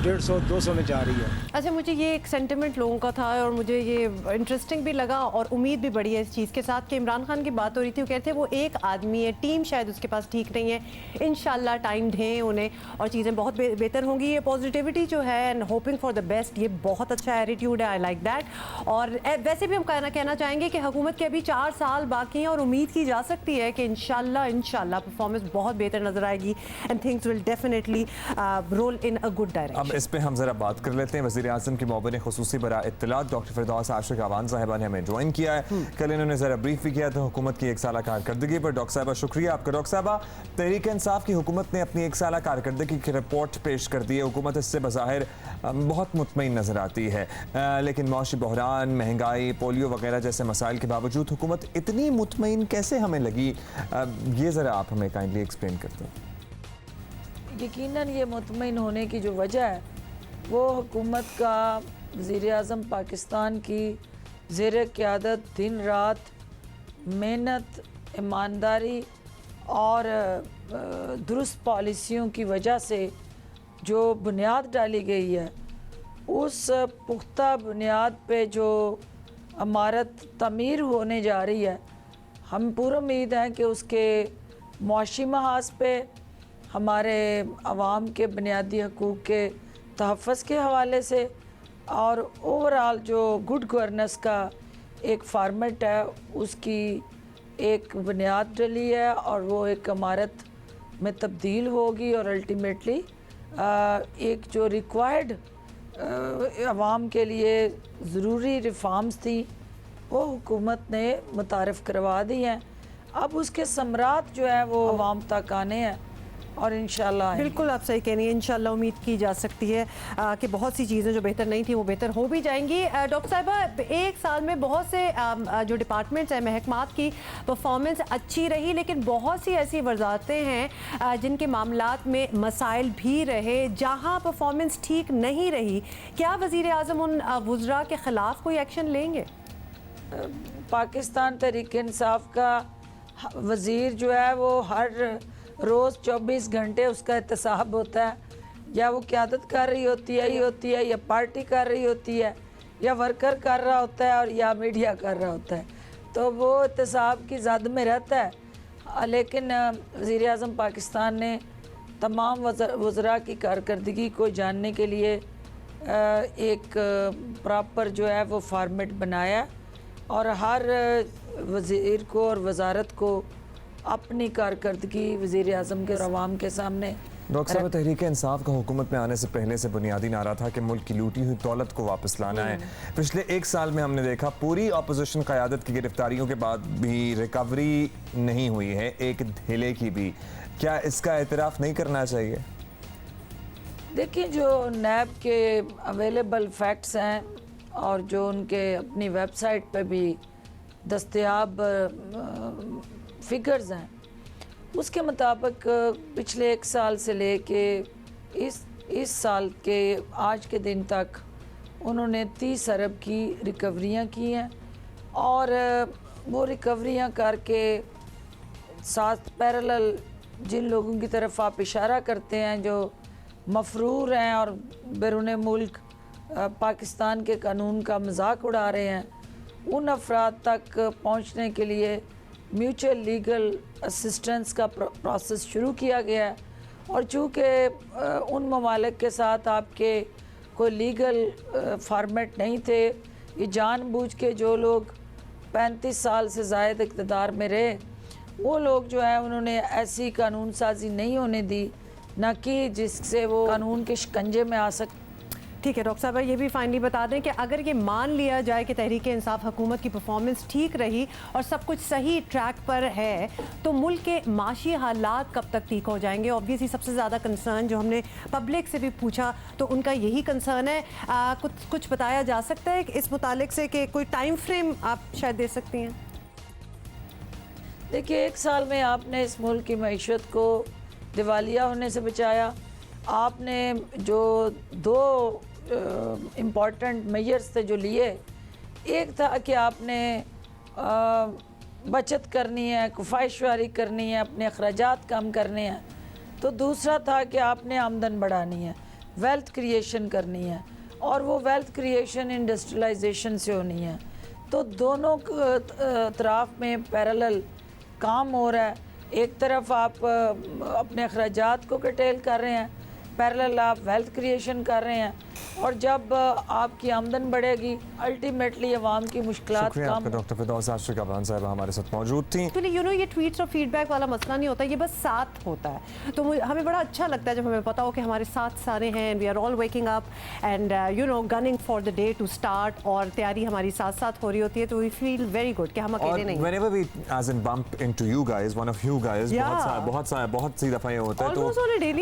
150, 200 में जा रही है। अच्छा, मुझे ये एक सेंटिमेंट लोगों का था और मुझे ये इंटरेस्टिंग भी लगा और उम्मीद भी बढ़ी है इस चीज़ के साथ कि इमरान खान की बात हो रही थी। वो कहते हैं वो एक आदमी है, टीम शायद उसके पास ठीक नहीं है। इंशाल्लाह टाइम दें उन्हें और चीज़ें बहुत बेहतर होंगी। ये पॉजिटिविटी जो है and hoping for the best, ये बहुत अच्छा एटीट्यूड है, आई लाइक दैट। और वैसे भी हम कहना चाहेंगे कि हुकूमत के अभी 4 साल बाकी हैं और उम्मीद की जा सकती है कि इंशाल्लाह परफॉर्मेंस बहुत बेहतर नजर आएगी and things will definitely roll in a good direction. अब इस पे हम जरा बात कर लेते हैं। वज़ीर-ए-आज़म की मुआविन खुसूसी बरा इत्तलात डॉक्टर फिरदौस आशिक अवान साहिबा ने हमें ज्वाइन किया है। कल इन्होंने जरा ब्रीफ भी किया था हुकूमत की 1 साल कारकर्दगी पर। डॉक्टर साहबा शुक्रिया आपका। डॉक्टर साहबा, तहरीक इंसाफ की हुकूमत ने अपनी 1 साल कारकर्दगी की रिपोर्ट पेश कर दी है। हुकूमत इससे बज़ाहिर बहुत मुतमईन नजर आती है, लेकिन मौशी बहरान, महंगाई, पोलियो वगैरह जैसे मसाइल के बावजूद हुकूमत इतनी मुतमईन कैसे हमें लगी, ये ज़रा आप हमें काइंडली एक्सप्लेन करते हैं। यकीनन ये मुतमईन होने की जो वजह है वो हुकूमत का वज़ीर-ए-आज़म पाकिस्तान की ज़ेर क़यादत दिन रात मेहनत, ईमानदारी और दुरुस्त पॉलिसियों की वजह से जो बुनियाद डाली गई है, उस पुख्ता बुनियाद पे जो इमारत तमीर होने जा रही है, हम पूरी उम्मीद है कि उसके मुआशी महाज पे हमारे आवाम के बुनियादी हकूक़ के तहफ़्फ़ुज़ के हवाले से और ओवरऑल जो गुड गवर्नेंस का एक फार्मेट है, उसकी एक बुनियाद डली है और वो एक इमारत में तब्दील होगी और अल्टीमेटली एक जो रिक्वायर्ड आवाम के लिए ज़रूरी रिफॉर्म्स थी वो हुकूमत ने मुतारफ़ करवा दी हैं। अब उसके समरात जो है वो आवाम तक आने हैं और इंशाल्लाह बिल्कुल आप सही कह रही हैं। इंशाल्लाह उम्मीद की जा सकती है कि बहुत सी चीज़ें जो बेहतर नहीं थी वो बेहतर हो भी जाएंगी। डॉक्टर साहिबा, 1 साल में बहुत से जो डिपार्टमेंट्स हैं, महकमात की परफॉर्मेंस अच्छी रही, लेकिन बहुत सी ऐसी वजारतें हैं जिनके मामलात में मसाइल भी रहे, जहाँ परफॉर्मेंस ठीक नहीं रही। क्या वज़ीर-ए-आज़म उन वज़रा के ख़िलाफ़ कोई एक्शन लेंगे? पाकिस्तान तहरीक इंसाफ का वज़ीर जो है वो हर रोज़ 24 घंटे उसका एहतसाब होता है, या वो क़यादत कर रही होती है या पार्टी कर रही होती है या वर्कर कर रहा होता है और या मीडिया कर रहा होता है, तो वो एहतसाब की ज़द में रहता है। लेकिन वज़ीर-ए-आज़म पाकिस्तान ने तमाम वज़रा की कारकर्दगी को जानने के लिए एक प्रॉपर जो है वो फॉर्मेट बनाया और हर वज़ीर को और वज़ारत को अपनी कारकर्दगी वज़ीर-ए-आज़म के अवाम के सामने। डॉक्टर साहब, तहरीक इंसाफ का हुकूमत में आने से पहले से बुनियादी नारा था कि मुल्क की लूटी हुई दौलत को वापस लाना है। पिछले 1 साल में हमने देखा पूरी अपोजिशन क़यादत की गिरफ्तारियों के बाद भी रिकवरी नहीं हुई है, एक ढेले की भी। क्या इसका एतराफ़ नहीं करना चाहिए? देखिए, जो नैब के अवेलेबल फैक्ट्स हैं और जो उनके अपनी वेबसाइट पे भी दस्तयाब फिगर्स हैं, उसके मुताबिक पिछले 1 साल से लेके इस साल के आज के दिन तक उन्होंने 30 अरब की रिकवरियां की हैं और वो रिकवरियां करके साथ पैरेलल जिन लोगों की तरफ आप इशारा करते हैं जो मफरूर हैं और बैरून मुल्क पाकिस्तान के कानून का मजाक उड़ा रहे हैं, उन अफराद तक पहुंचने के लिए म्यूचुअल लीगल असिस्टेंस का प्रोसेस शुरू किया गया है। और चूँकि उन ममालिक के साथ आपके कोई लीगल फॉर्मेट नहीं थे, ये जानबूझ के जो लोग 35 साल से ज़ायद इक़्तिदार में रहे, वो लोग जो है उन्होंने ऐसी कानून साजी नहीं होने दी, ना कि जिससे वो कानून के शिकंजे में आ सक। ठीक है डॉक्टर साहब, ये भी फाइनली बता दें कि अगर ये मान लिया जाए कि तहरीक इंसाफ हुकूमत की परफॉर्मेंस ठीक रही और सब कुछ सही ट्रैक पर है, तो मुल्क के माशी हालात कब तक ठीक हो जाएंगे? ऑब्वियसली सबसे ज़्यादा कंसर्न जो हमने पब्लिक से भी पूछा तो उनका यही कंसर्न है। कुछ बताया जा सकता है कि इस मुतालिक से कि कोई टाइम फ्रेम आप शायद दे सकती हैं? देखिए, 1 साल में आपने इस मुल्क की मईशत को दिवालिया होने से बचाया। आपने जो 2 इम्पॉर्टेंट मेजर्स थे जो लिए, एक था कि आपने बचत करनी है, किफ़ायतशारी करनी है, अपने अखराजात कम करने हैं, तो दूसरा था कि आपने आमदन बढ़ानी है, वेल्थ क्रिएशन करनी है, और वो वेल्थ क्रिएशन इंडस्ट्रियलाइजेशन से होनी है। तो दोनों तरफ में पैरेलल काम हो रहा है। एक तरफ आप अपने अखराजात को कटेल कर रहे हैं, पैरेलल आप वेल्थ क्रिएशन कर रहे हैं, और जब आपकी आमदन बढ़ेगी अल्टीमेटली अवाम की मुश्किलात कम। डॉक्टर फिरदौस आशिक अवान साहब हमारे साथ मौजूद थी। एक्चुअली ये ट्वीट्स और फीडबैक वाला मसला नहीं होता, ये बस साथ होता है। तो हमें बड़ा अच्छा लगता है जब हमें पता हो कि हमारे साथ सारे हैं, we are all waking up and gunning for the day to start, और तैयारी हमारी साथ साथ हो रही होती है, तो वी फील वेरी गुड कि हम अकेले नहीं। Whenever we as in bump into you guys, one of you guys, बहुत सी दफ़ा ये होता है, तो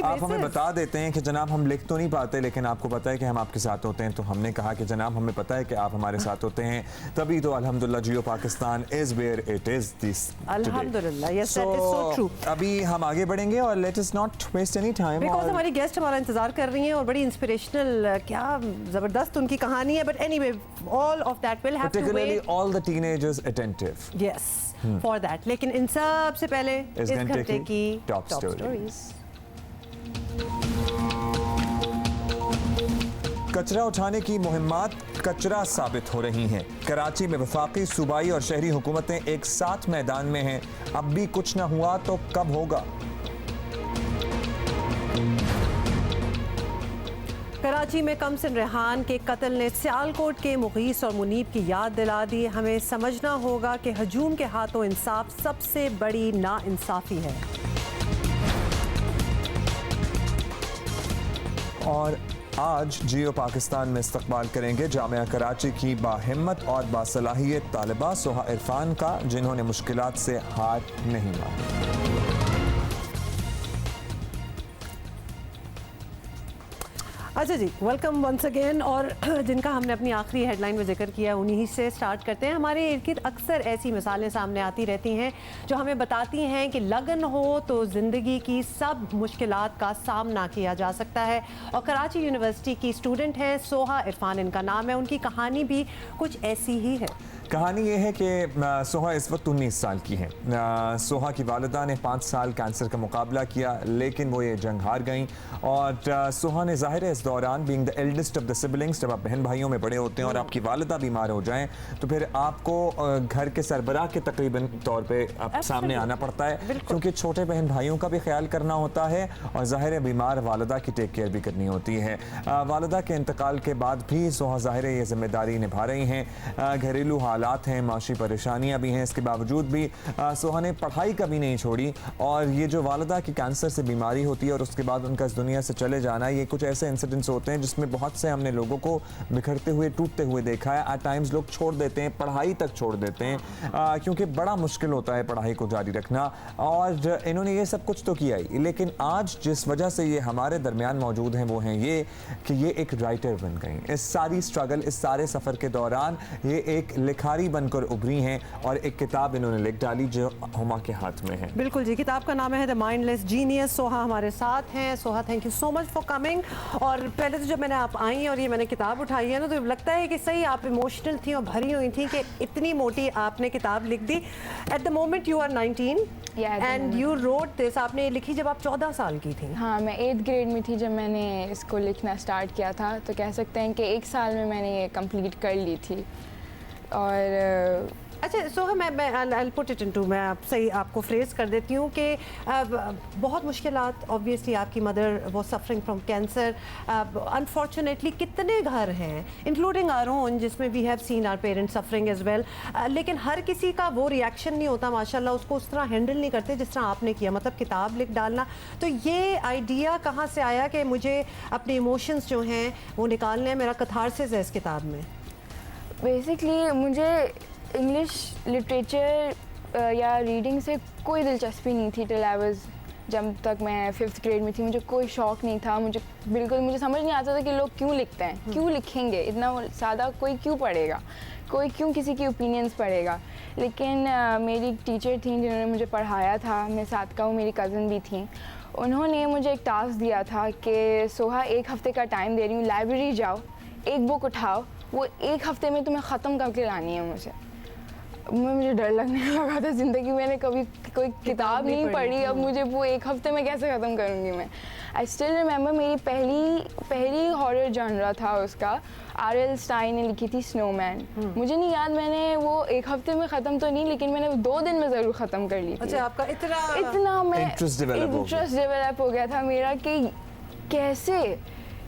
आप हमें बता देते हैं कि जनाब हम लिख तो नहीं पाते, लेकिन आपको पता है कि हम आपके साथ होते हैं। तो हमने कहा कि जनाब हमें पता है कि आप हमारे साथ होते हैं, तभी तो अल्हम्दुलिल्लाह Geo Pakistan is where it is this अल्हम्दुलिल्लाह, yes that is so true. अभी हम आगे बढ़ेंगे और let us not waste any time, because हमारी गेस्ट हमारा इंतजार कर रही हैं और बड़ी इंस्पिरेशनल, क्या जबरदस्त उनकी कहानी है। But anyway, all of that will have to wait, particularly all the teenagers attentive, yes for that। लेकिन इन सब से पहले इस घंटे की टॉप स्टोरीज। कचरा उठाने की मुहिम्मात कचरा साबित हो रही हैं। कराची में वफाकी, सूबाई और शहरी हुकूमतें एक साथ मैदान में हैं। अब भी कुछ न हुआ तो कब होगा? कराची में कमसिन रेहान के कत्ल ने सियालकोट के मुगीस और मुनीब की याद दिला दी। हमें समझना होगा कि हजूम के हाथों इंसाफ सबसे बड़ी नाइंसाफी है। और आज जियो पाकिस्तान में इस्तकबाल करेंगे जामिया कराची की बाहिम्मत और बासलाहियत तालिबा सोहा इरफान का, जिन्होंने मुश्किलात से हार नहीं मानी। अच्छा जी, वेलकम वंस अगेन। और जिनका हमने अपनी आखिरी हेडलाइन में जिक्र किया उन्हीं से स्टार्ट करते हैं। हमारे इर्द गिर्द अक्सर ऐसी मिसालें सामने आती रहती हैं जो हमें बताती हैं कि लगन हो तो ज़िंदगी की सब मुश्किलात का सामना किया जा सकता है। और कराची यूनिवर्सिटी की स्टूडेंट हैं सोहा इरफान, इनका नाम है। उनकी कहानी भी कुछ ऐसी ही है। कहानी ये है कि सोहा इस वक्त 19 साल की हैं। सोहा की वालिदा ने 5 साल कैंसर का मुकाबला किया, लेकिन वो ये जंग हार गईं। और सोहा ने ज़ाहिर है इस दौरान, being the eldest of the siblings, जब आप बहन भाइयों में बड़े होते हैं और आपकी वालिदा बीमार हो जाएं तो फिर आपको घर के सरबराह के तकरीबन तौर पे सामने आना पड़ता है, क्योंकि छोटे बहन भाइयों का भी ख्याल करना होता है और ज़ाहिर है बीमार वालिदा की टेक केयर भी करनी होती है। वालिदा के इंतकाल के बाद भी सोहा ज़ाहिर है ये जिम्मेदारी निभा रही हैं। घरेलू हालात हैं, माशी परेशानियां भी हैं, इसके बावजूद भी सोहा ने पढ़ाई कभी नहीं छोड़ी। और ये जो वालिदा की कैंसर से बीमारी होती है और उसके बाद उनका इस दुनिया से चले जाना, ये कुछ ऐसे इंसिडेंट्स होते हैं जिसमें बहुत से हमने लोगों को बिखरते हुए, टूटते हुए देखा है। एट टाइम्स लोग छोड़ देते हैं, पढ़ाई तक छोड़ देते हैं, क्योंकि बड़ा मुश्किल होता है पढ़ाई को जारी रखना। और इन्होंने ये सब कुछ तो किया ही, लेकिन आज जिस वजह से ये हमारे दरमियान मौजूद हैं वो हैं ये कि ये एक राइटर बन गई। इस सारी स्ट्रगल, इस सारे सफ़र के दौरान ये एक लिखारी बनकर उभरी हैं और एक किताब इन्होंने लिख डाली जो हुमा के हाथ में है। बिल्कुल जी, किताब का नाम है द माइंडलेस जीनियस। सोहा हमारे साथ हैं। Soha, thank you so much for coming. और पहले तो जब मैंने आप आई और ये मैंने किताब उठाई है ना, तो लगता है कि सही आप इमोशनल थी और भरी हुई थी कि इतनी मोटी आपने किताब लिख दी। At the moment you are 19 and you wrote this. आपने लिखी जब आप 14 साल की थी। हाँ, मैं 8th ग्रेड में थी जब मैंने इसको लिखना स्टार्ट किया था, तो कह सकते हैं कि 1 साल में मैंने ये कंप्लीट कर ली थी। और अच्छा सोहम, मैं I'll put it into, मैं आप सही आपको फ्रेज कर देती हूँ कि बहुत मुश्किलात, ऑब्वियसली आपकी मदर वो सफरिंग फ्रॉम कैंसर, अनफॉर्चुनेटली कितने घर हैं इंक्लूडिंग आवर ओन जिसमें we have seen our parents suffering as well, लेकिन हर किसी का वो रिएक्शन नहीं होता माशाल्लाह, उसको उस तरह हैंडल नहीं करते जिस तरह आपने किया, मतलब किताब लिख डालना। तो ये आइडिया कहाँ से आया कि मुझे अपने इमोशंस जो हैं वो निकालने हैं, मेरा कथारसिस है इस किताब में? बेसिकली मुझे इंग्लिश लिटरेचर या रीडिंग से कोई दिलचस्पी नहीं थी टिल आई वाज, जब तक मैं 5th ग्रेड में थी मुझे कोई शौक़ नहीं था, मुझे समझ नहीं आता था कि लोग क्यों लिखते हैं, क्यों लिखेंगे इतना सादा, कोई क्यों पढ़ेगा, कोई क्यों किसी की ओपिनियंस पढ़ेगा। लेकिन मेरी टीचर थी जिन्होंने मुझे पढ़ाया था, मैं साथ का हूँ, मेरी कज़न भी थी, उन्होंने मुझे एक टास्क दिया था कि सोहा 1 हफ़्ते का टाइम दे रही हूँ, लाइब्रेरी जाओ, एक बुक उठाओ, वो 1 हफ़्ते में तुम्हें ख़त्म करके लानी है। मुझे डर लगने लगा था, ज़िंदगी मैंने कभी कोई किताब नहीं पढ़ी, अब मुझे वो 1 हफ़्ते में कैसे ख़त्म करूँगी मैं। आई स्टिल रिमेंबर मेरी पहली हॉरर जॉनरा था उसका, R.L. स्टाइन ने लिखी थी स्नोमैन। मुझे नहीं याद मैंने वो 1 हफ़्ते में ख़त्म तो नहीं, लेकिन मैंने 2 दिन में ज़रूर ख़त्म कर ली थी। अच्छा, आपका इतना मैं इंटरेस्ट डेवलप हो गया था मेरा कि कैसे,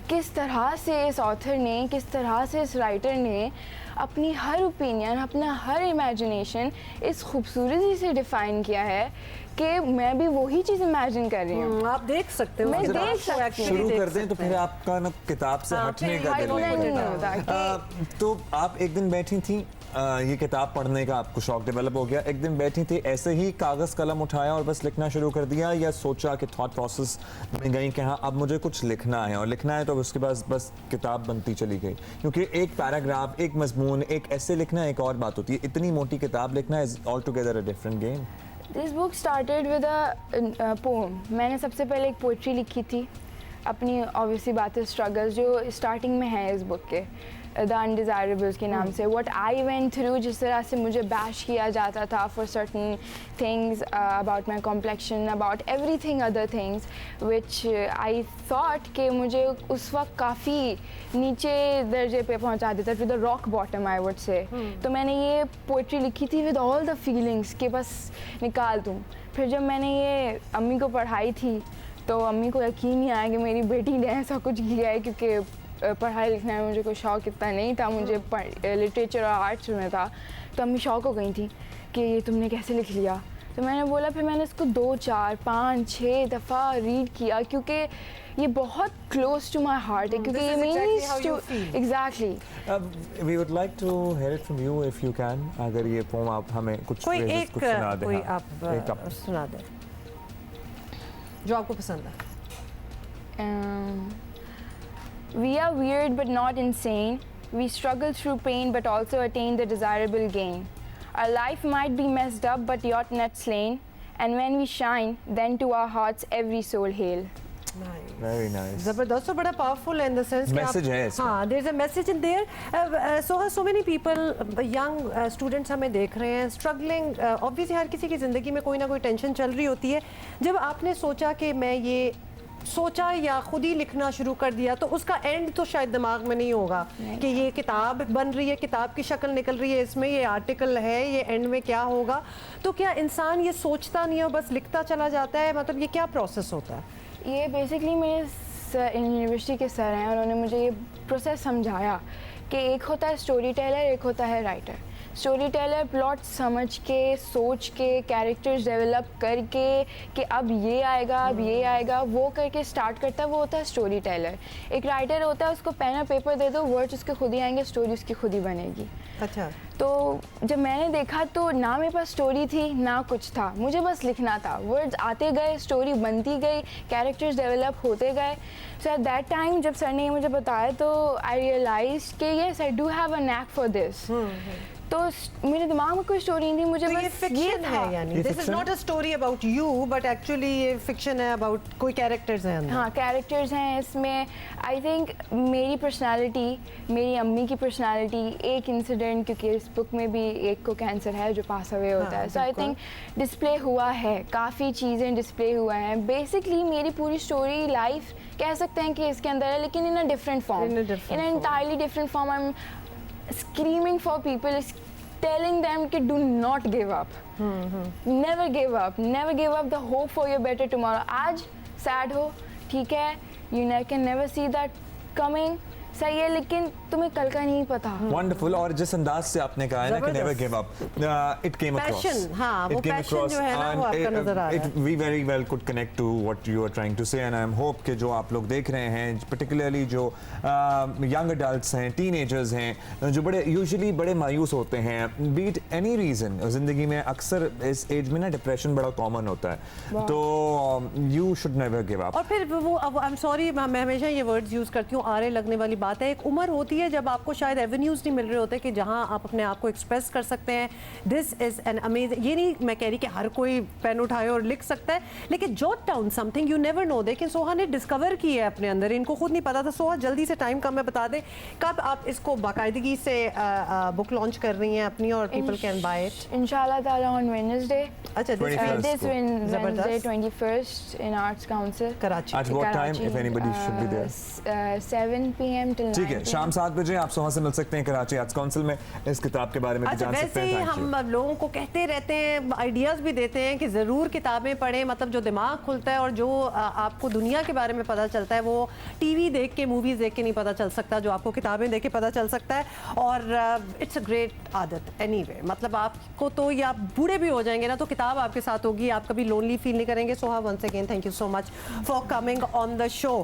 किस तरह से इस ऑथर ने, किस तरह से इस राइटर ने अपनी हर ओपिनियन, अपना हर इमेजिनेशन इस खूबसूरती से डिफ़ाइन किया है कि मैं भी वही चीज़ इमेजिन कर रही हूँ। आप देख सकते हो, मैं देख सकती हूँ। शुरू कर दें तो फिर आपका ना किताब से हटने का दिल नहीं होता। तो आप एक दिन बैठी थी, ये किताब पढ़ने का आपको शौक डेवलप हो गया, एक दिन बैठी थी ऐसे ही कागज़ कलम उठाया और बस लिखना शुरू कर दिया, या सोचा कि थॉट प्रोसेस में गई कि हाँ अब मुझे कुछ लिखना है, और लिखना है तो उसके बाद बस किताब बनती चली गई? क्योंकि एक पैराग्राफ, एक मजमून, एक ऐसे लिखना एक और बात होती है, इतनी मोटी किताब लिखना is all together a different game. This book started with a poem. मैंने सबसे पहले एक पोइट्री लिखी थी, अपनी ऑब्वियसली बातें, स्ट्रगल्स जो स्टार्टिंग में है इस बुक के, द अनडिज़ायरेबल्स के नाम से, व्हाट आई वेंट थ्रू, जिस तरह से मुझे बैश किया जाता था for certain things, about my complexion, about everything other things which I thought कि मुझे उस वक्त काफ़ी नीचे दर्जे पे पहुंचा देता, to the rock bottom I would say. तो मैंने ये पोइट्री लिखी थी विद ऑल द फीलिंग्स कि बस निकाल दूँ। फिर जब मैंने ये अम्मी को पढ़ाई थी तो अम्मी को यकीन नहीं आया कि मेरी बेटी ने ऐसा कुछ किया है, क्योंकि पढ़ाई लिखने में मुझे कोई शौक़ इतना नहीं था, मुझे लिटरेचर और आर्ट्स में था। तो अम्मी शौक़ हो गई थी कि ये तुमने कैसे लिख लिया। तो मैंने बोला, फिर मैंने इसको 2, 4, 5, 6 दफ़ा रीड किया, क्योंकि ये बहुत क्लोज टू माई हार्ट है, क्योंकि ये means to exactly. We would like to hear it from you if you can, अगर ये पोम आप हमें कुछ सुना दें। कोई आप सुना दें जो आपको पसंद है। We are weird but not insane. We struggle through pain but also attain the desirable gain. Our life might be messed up but yet not slain. And when we shine, then to our hearts every soul hail. Nice. Very nice. जबरदस्त, बड़ा powerful in the sense message है इसमें। हाँ, there's a message in there. So many people, young students हमें देख रहे हैं, struggling. Obviously हर किसी की ज़िंदगी में कोई ना कोई टेंशन चल रही होती है। जब आपने सोचा कि मैं ये सोचा या खुद ही लिखना शुरू कर दिया, तो उसका एंड तो शायद दिमाग में नहीं होगा कि ये किताब बन रही है, किताब की शक्ल निकल रही है, इसमें ये आर्टिकल है, ये एंड में क्या होगा। तो क्या इंसान ये सोचता नहीं है, बस लिखता चला जाता है? मतलब ये क्या प्रोसेस होता है? ये बेसिकली मेरे यूनिवर्सिटी के सर हैं, उन्होंने मुझे ये प्रोसेस समझाया कि एक होता है स्टोरी टेलर, एक होता है राइटर। स्टोरी टेलर प्लॉट समझ के, सोच के, कैरेक्टर्स डेवलप करके कि अब ये आएगा, अब ये आएगा, वो करके स्टार्ट करता है, वो होता है स्टोरी टेलर। एक राइटर होता है, उसको पेन और पेपर दे दो, वर्ड्स उसके खुद ही आएंगे, स्टोरी उसकी खुद ही बनेगी। अच्छा। तो जब मैंने देखा तो ना मेरे पास स्टोरी थी ना कुछ था, मुझे बस लिखना था, वर्ड्स आते गए, स्टोरी बनती गई, कैरेक्टर्स डेवलप होते गए। सो एट दैट टाइम जब सर ने ये मुझे बताया तो आई रियलाइज कि yes I do have a knack for this. तो मेरे दिमाग में कोई स्टोरी नहीं थी, मुझे तो बस ये था, यानी this is not a story about you but actually ये फिक्शन है, अबाउट कोई कैरेक्टर्स हैं अंदर। हाँ, कैरेक्टर्स हैं इसमें। आई थिंक मेरी पर्सनालिटी, मेरी अम्मी की पर्सनालिटी, एक इंसिडेंट, क्योंकि इस बुक में भी एक को कैंसर है जो पास अवे होता है, सो आई थिंक डिस्प्ले हुआ है, काफ़ी चीज़ें डिस्प्ले हुआ हैं। बेसिकली मेरी पूरी स्टोरी लाइफ कह सकते हैं कि इसके अंदर है, लेकिन in a different form, in entirely different form. I am screaming for people telling them to do not give up. Never give up. Never give up the hope for your better tomorrow. आज sad हो, ठीक है, you can never see that coming. सही है, लेकिन तुम्हें कल का नहीं पता. Wonderful. और जिस अंदाज से आपने कहा है ना कि never give up, it came across. Passion, हाँ, वो passion जो है ना वो आपका नजर आ रहा है. We very well could connect to what you are trying to say, and I hope कि जो आप लोग देख रहे हैं, particularly जो young adults हैं, teenagers हैं, जो बड़े usually बड़े मायूस होते हैं, be it any reason, जिंदगी में अक्सर इस एज में ना डिप्रेशन बड़ा कॉमन होता है, तो you should never give up. और फिर वो I'm sorry, मैं हमेशा ये वर्ड्स यूज करती हूँ, आरे लगने वाली बात है. एक उम्र होती है जब आपको शायद एवेन्यूज नहीं मिल रहे होते कि जहां आप अपने आप को एक्सप्रेस कर सकते हैं. This is an amazing. ये नहीं मैं कह रही कि हर कोई पेन उठाए और लिख सकता है, लेकिन jot down something, you never know. लेकिन सोहा ने डिस्कवर की है अपने अंदर, इनको खुद नहीं पता था. सोहा जल्दी से टाइम कम में बता दें कब आप इसको बाकायदगी से बुक लॉन्च कर रही हैं अपनी और पीपल कैन बाय इट. इंशाल्लाह ताला ऑन वेडनेसडे. अच्छा, this Wednesday 21st in Arts Council Karachi. At what time, if anybody should be there? 7 PM till 9 ठीक है, शाम 7 बजे आप सोहा से मिल सकते हैं कराची आर्ट्स काउंसिल में. इस किताब के बारे में भी जान सकते हैं. वैसे ही हम लोगों को कहते रहते हैं, आइडियाज़ भी देते हैं कि ज़रूर किताबें पढ़ें. मतलब जो दिमाग खुलता है और जो आपको दुनिया के बारे में पता चलता है वो टीवी देख के, मूवीज़ देख के नहीं पता चल सकता, जो आपको किताबें देख के पता चल सकता है. और इट्स अ ग्रेट आदत एनीवे. मतलब आपको तो या बूढ़े भी हो जाएंगे ना तो किताब आपके साथ होगी, आप कभी लोनली फील नहीं करेंगे. Soha, once again thank you so much for coming on the show.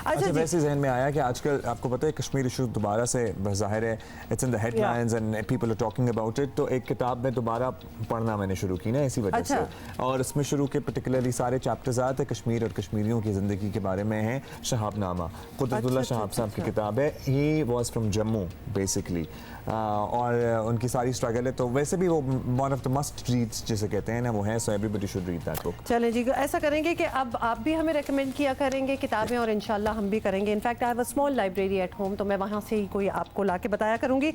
अच्छा, वैसे जहन में आया कि आजकल आपको पता है कश्मीर इशू दोबारा से ज़ाहिर है, it's in the headlines and people are talking about it. तो एक किताब में दोबारा पढ़ना मैंने शुरू की ना इसी वजह से, और इसमें शुरू के पर्टिकुलरली सारे चैप्टर्स आते हैं कश्मीर और कश्मीरियों की ज़िंदगी के बारे में हैं. शहाबनामा, कुतुबुल्लाह शहाब साहब की किताब है. He was from Jammu basically, और उनकी सारी स्ट्रगल है. तो वैसे भी वो one of the must reads जिसे कहते हैं ना वो है, so everybody should read that book. चलें जी, ऐसा करेंगे कि अब आप भी हमें रेकमेंड किया करेंगे किताबें और इंशाल्लाह हम भी करेंगे. In fact I have a small library at home, तो मैं वहाँ से ही कोई आपको ला के बताया करूँगी.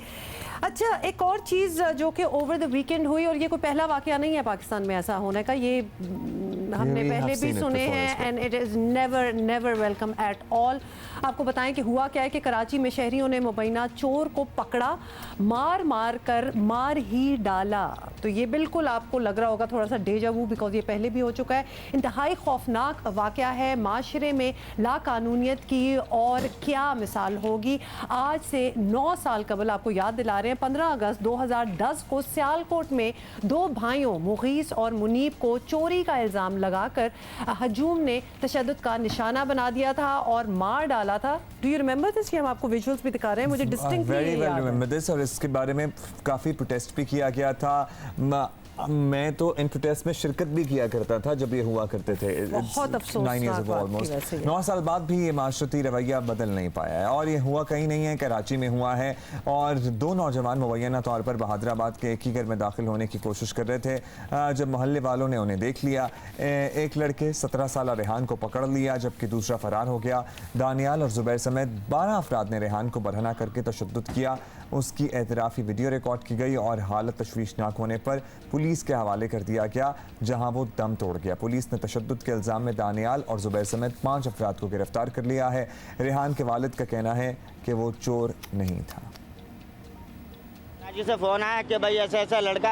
अच्छा, एक और चीज़ जो कि ओवर द वीकेंड हुई, और ये कोई पहला वाक़या नहीं है पाकिस्तान में ऐसा होने का, ये हमने पहले भी सुने हैं and it is never never welcome at all. आपको बताएं कि हुआ क्या है कि कराची में शहरियों ने मुबैना चोर को पकड़ा, मार मार कर मार ही डाला. तो ये बिल्कुल आपको लग रहा होगा थोड़ा सा डेजा वू, बिकॉज ये पहले भी हो चुका है. इंतहाई खौफनाक वाक़या है, माशरे में लाकानूनियत की और क्या मिसाल होगी. आज से 9 साल कबल आपको याद दिला रहे हैं, 15 अगस्त 2010 को सियालकोट में 2 भाइयों मुगीस और मुनीब को चोरी का इल्ज़ाम लगाकर हजूम ने तशद्दुद का निशाना बना दिया था और मार डाला था. Do you remember this? हम आपको विजुअल्स भी दिखा रहे हैं, मुझे डिस्टिंक्टली याद है. रिमेंबर दिस, और इसके बारे में काफ़ी प्रोटेस्ट भी किया गया था. मैं तो इन प्रोटेस्ट में शिरकत भी किया करता था जब ये हुआ करते थे. बहुत अफसोसनाक ऑलमोस्ट 9 साल बाद भी ये माशरती रवैया बदल नहीं पाया है, और ये हुआ कहीं नहीं है, कराची में हुआ है. और 2 नौजवान मुबैना तौर पर बहादराबाद के एक ही घर में दाखिल होने की कोशिश कर रहे थे. जब मोहल्ले वालों ने उन्हें देख लिया, एक लड़के 17 साल रेहान को पकड़ लिया जबकि दूसरा फरार हो गया. दानियाल और जुबैर समेत 12 अफराद ने रेहान को बरहना करके तशद्दुद किया. उसकी एतराफ़ी वीडियो रिकॉर्ड की गई और हालत तशवीशनाक होने पर पुलिस के हवाले कर दिया गया, जहां वो दम तोड़ गया. पुलिस ने तशद्दुद के इल्ज़ाम में दानियाल और जुबैर समेत 5 अफराद को गिरफ्तार कर लिया है. रेहान के वालिद का कहना है कि वो चोर नहीं था. जी से फ़ोन आया कि भाई ऐसा ऐसा लड़का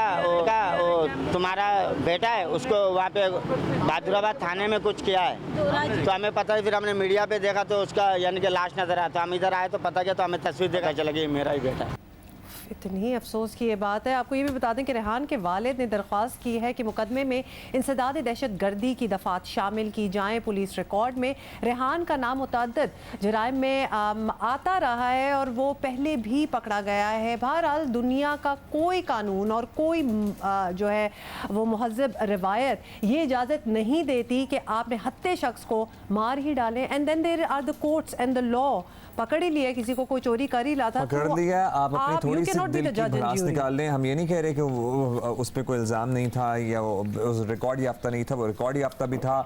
वो तुम्हारा बेटा है, उसको वहाँ पे बहादुराबाद थाने में कुछ किया है. तो हमें पता है, फिर हमने मीडिया पे देखा तो उसका यानी कि लाश नज़र आया. तो हम इधर आए तो पता किया तो हमें तस्वीर देखा चला कि मेरा ही बेटा है. इतनी अफसोस की ये बात है. आपको ये भी बता दें कि रेहान के वालिद ने दरख्वास्त की है कि मुकदमे में इंसदाद दहशत गर्दी की दफ़ात शामिल की जाएँ. पुलिस रिकॉर्ड में रेहान का नाम मुतअद्दिद जराइम में आता रहा है और वो पहले भी पकड़ा गया है. बहरहाल दुनिया का कोई कानून और कोई जो है वो महज़ब रिवायत ये इजाज़त नहीं देती कि आपने हत्ते शख्स को मार ही डालें. And then there are the courts and the law. पकड़ ही लिया, किसी को कोई चोरी कर ही लाता, पकड़ लिया, आप अपनी थोड़ी सी दिल की भड़ास निकाल लें. हम ये नहीं कह रहे कि वो उस पर कोई इल्ज़ाम नहीं था या वो रिकॉर्ड याफ्ता नहीं था. वो रिकॉर्ड याफ्ता भी था,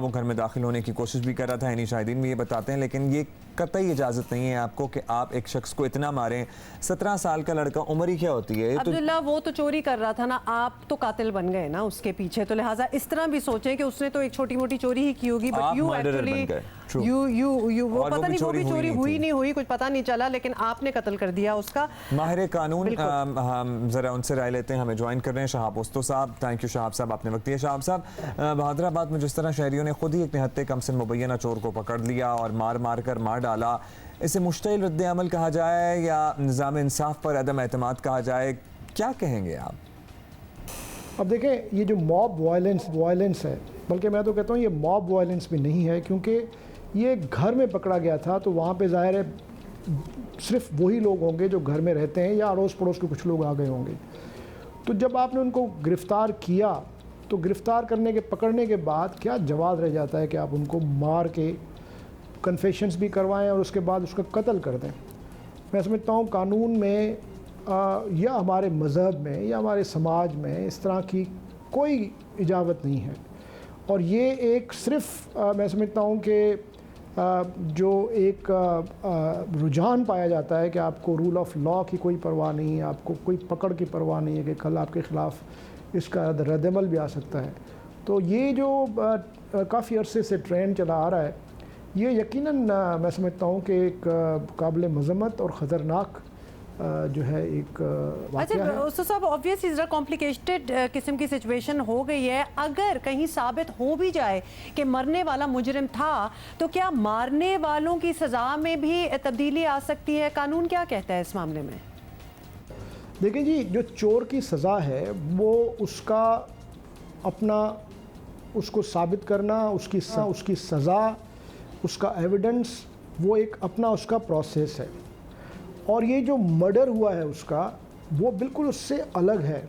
वो घर में दाखिल होने की कोशिश भी कर रहा था. यानी शाहिदीन भी ये बताते हैं, लेकिन ये कतई इजाज़त नहीं है आपको कि आप एक शख्स को इतना मारें. 17 साल का लड़का, उम्र ही क्या होती है? अब्दुल्ला वो तो चोरी कर रहा था ना, आप तो कातिल बन गए ना उसके पीछे. तो लिहाजा इस तरह भी सोचें कि उसने तो एक छोटी मोटी चोरी ही की होगी, बट यू एक्चुअली वो और पता नहीं वो भी चोरी हुई थी। नहीं हुई, कुछ पता नहीं चला, लेकिन आपने कत्ल कर दिया उसका। माहिर कानून हम जरा उनसे राय लेते हैं, हमें ज्वाइन कर रहे हैं शहाब उस्तो साहब। थैंक यू शहाब साहब, आपने वक्त दिया। शहाब साहब, बहादुराबाद में जिस तरह शहरियों ने खुद ही एक निहत्ते कमसिन मुबैना चोर को पकड़ लिया और मार डाला, इसे मुश्तइल रद्द अमल कहा जाए या निज़ाम इंसाफ पर अदम एतमाद कहा जाए, क्या कहेंगे आप? अब देखें, ये जो मॉब वायलेंस है, बल्कि मैं तो कहता हूँ ये मॉब वायलेंस भी नहीं है, क्योंकि ये घर में पकड़ा गया था तो वहाँ पे ज़ाहिर है सिर्फ वही लोग होंगे जो घर में रहते हैं या अड़ोस पड़ोस के कुछ लोग आ गए होंगे। तो जब आपने उनको गिरफ़्तार किया तो गिरफ़्तार करने के पकड़ने के बाद क्या जवाब रह जाता है कि आप उनको मार के कन्फेशंस भी करवाएं और उसके बाद उसका कत्ल कर दें। मैं समझता हूँ कानून में या हमारे मज़हब में या हमारे समाज में इस तरह की कोई इजाज़त नहीं है। और ये एक सिर्फ मैं समझता हूँ कि जो एक रुझान पाया जाता है कि आपको रूल ऑफ लॉ की कोई परवाह नहीं है, आपको कोई पकड़ की परवाह नहीं है कि कल आपके ख़िलाफ़ इसका रद्दअमल भी आ सकता है। तो ये जो काफ़ी अरसे से ट्रेंड चला आ रहा है, ये यकीनन मैं समझता हूँ कि एक काबिल मज़म्मत और ख़तरनाक जो है एक वाक़या है। अच्छा साहब, ऑब्वियसली ज़रा कॉम्प्लिकेटेड किस्म की सिचुएशन हो गई है। अगर कहीं साबित हो भी जाए कि मरने वाला मुजरिम था, तो क्या मारने वालों की सज़ा में भी तब्दीली आ सकती है? कानून क्या कहता है इस मामले में? देखिए जी, जो चोर की सज़ा है वो उसका अपना उसको साबित करना, उसकी सज़ा, उसका एविडेंस, वो एक अपना उसका प्रोसेस है। और ये जो मर्डर हुआ है उसका, वो बिल्कुल उससे अलग है।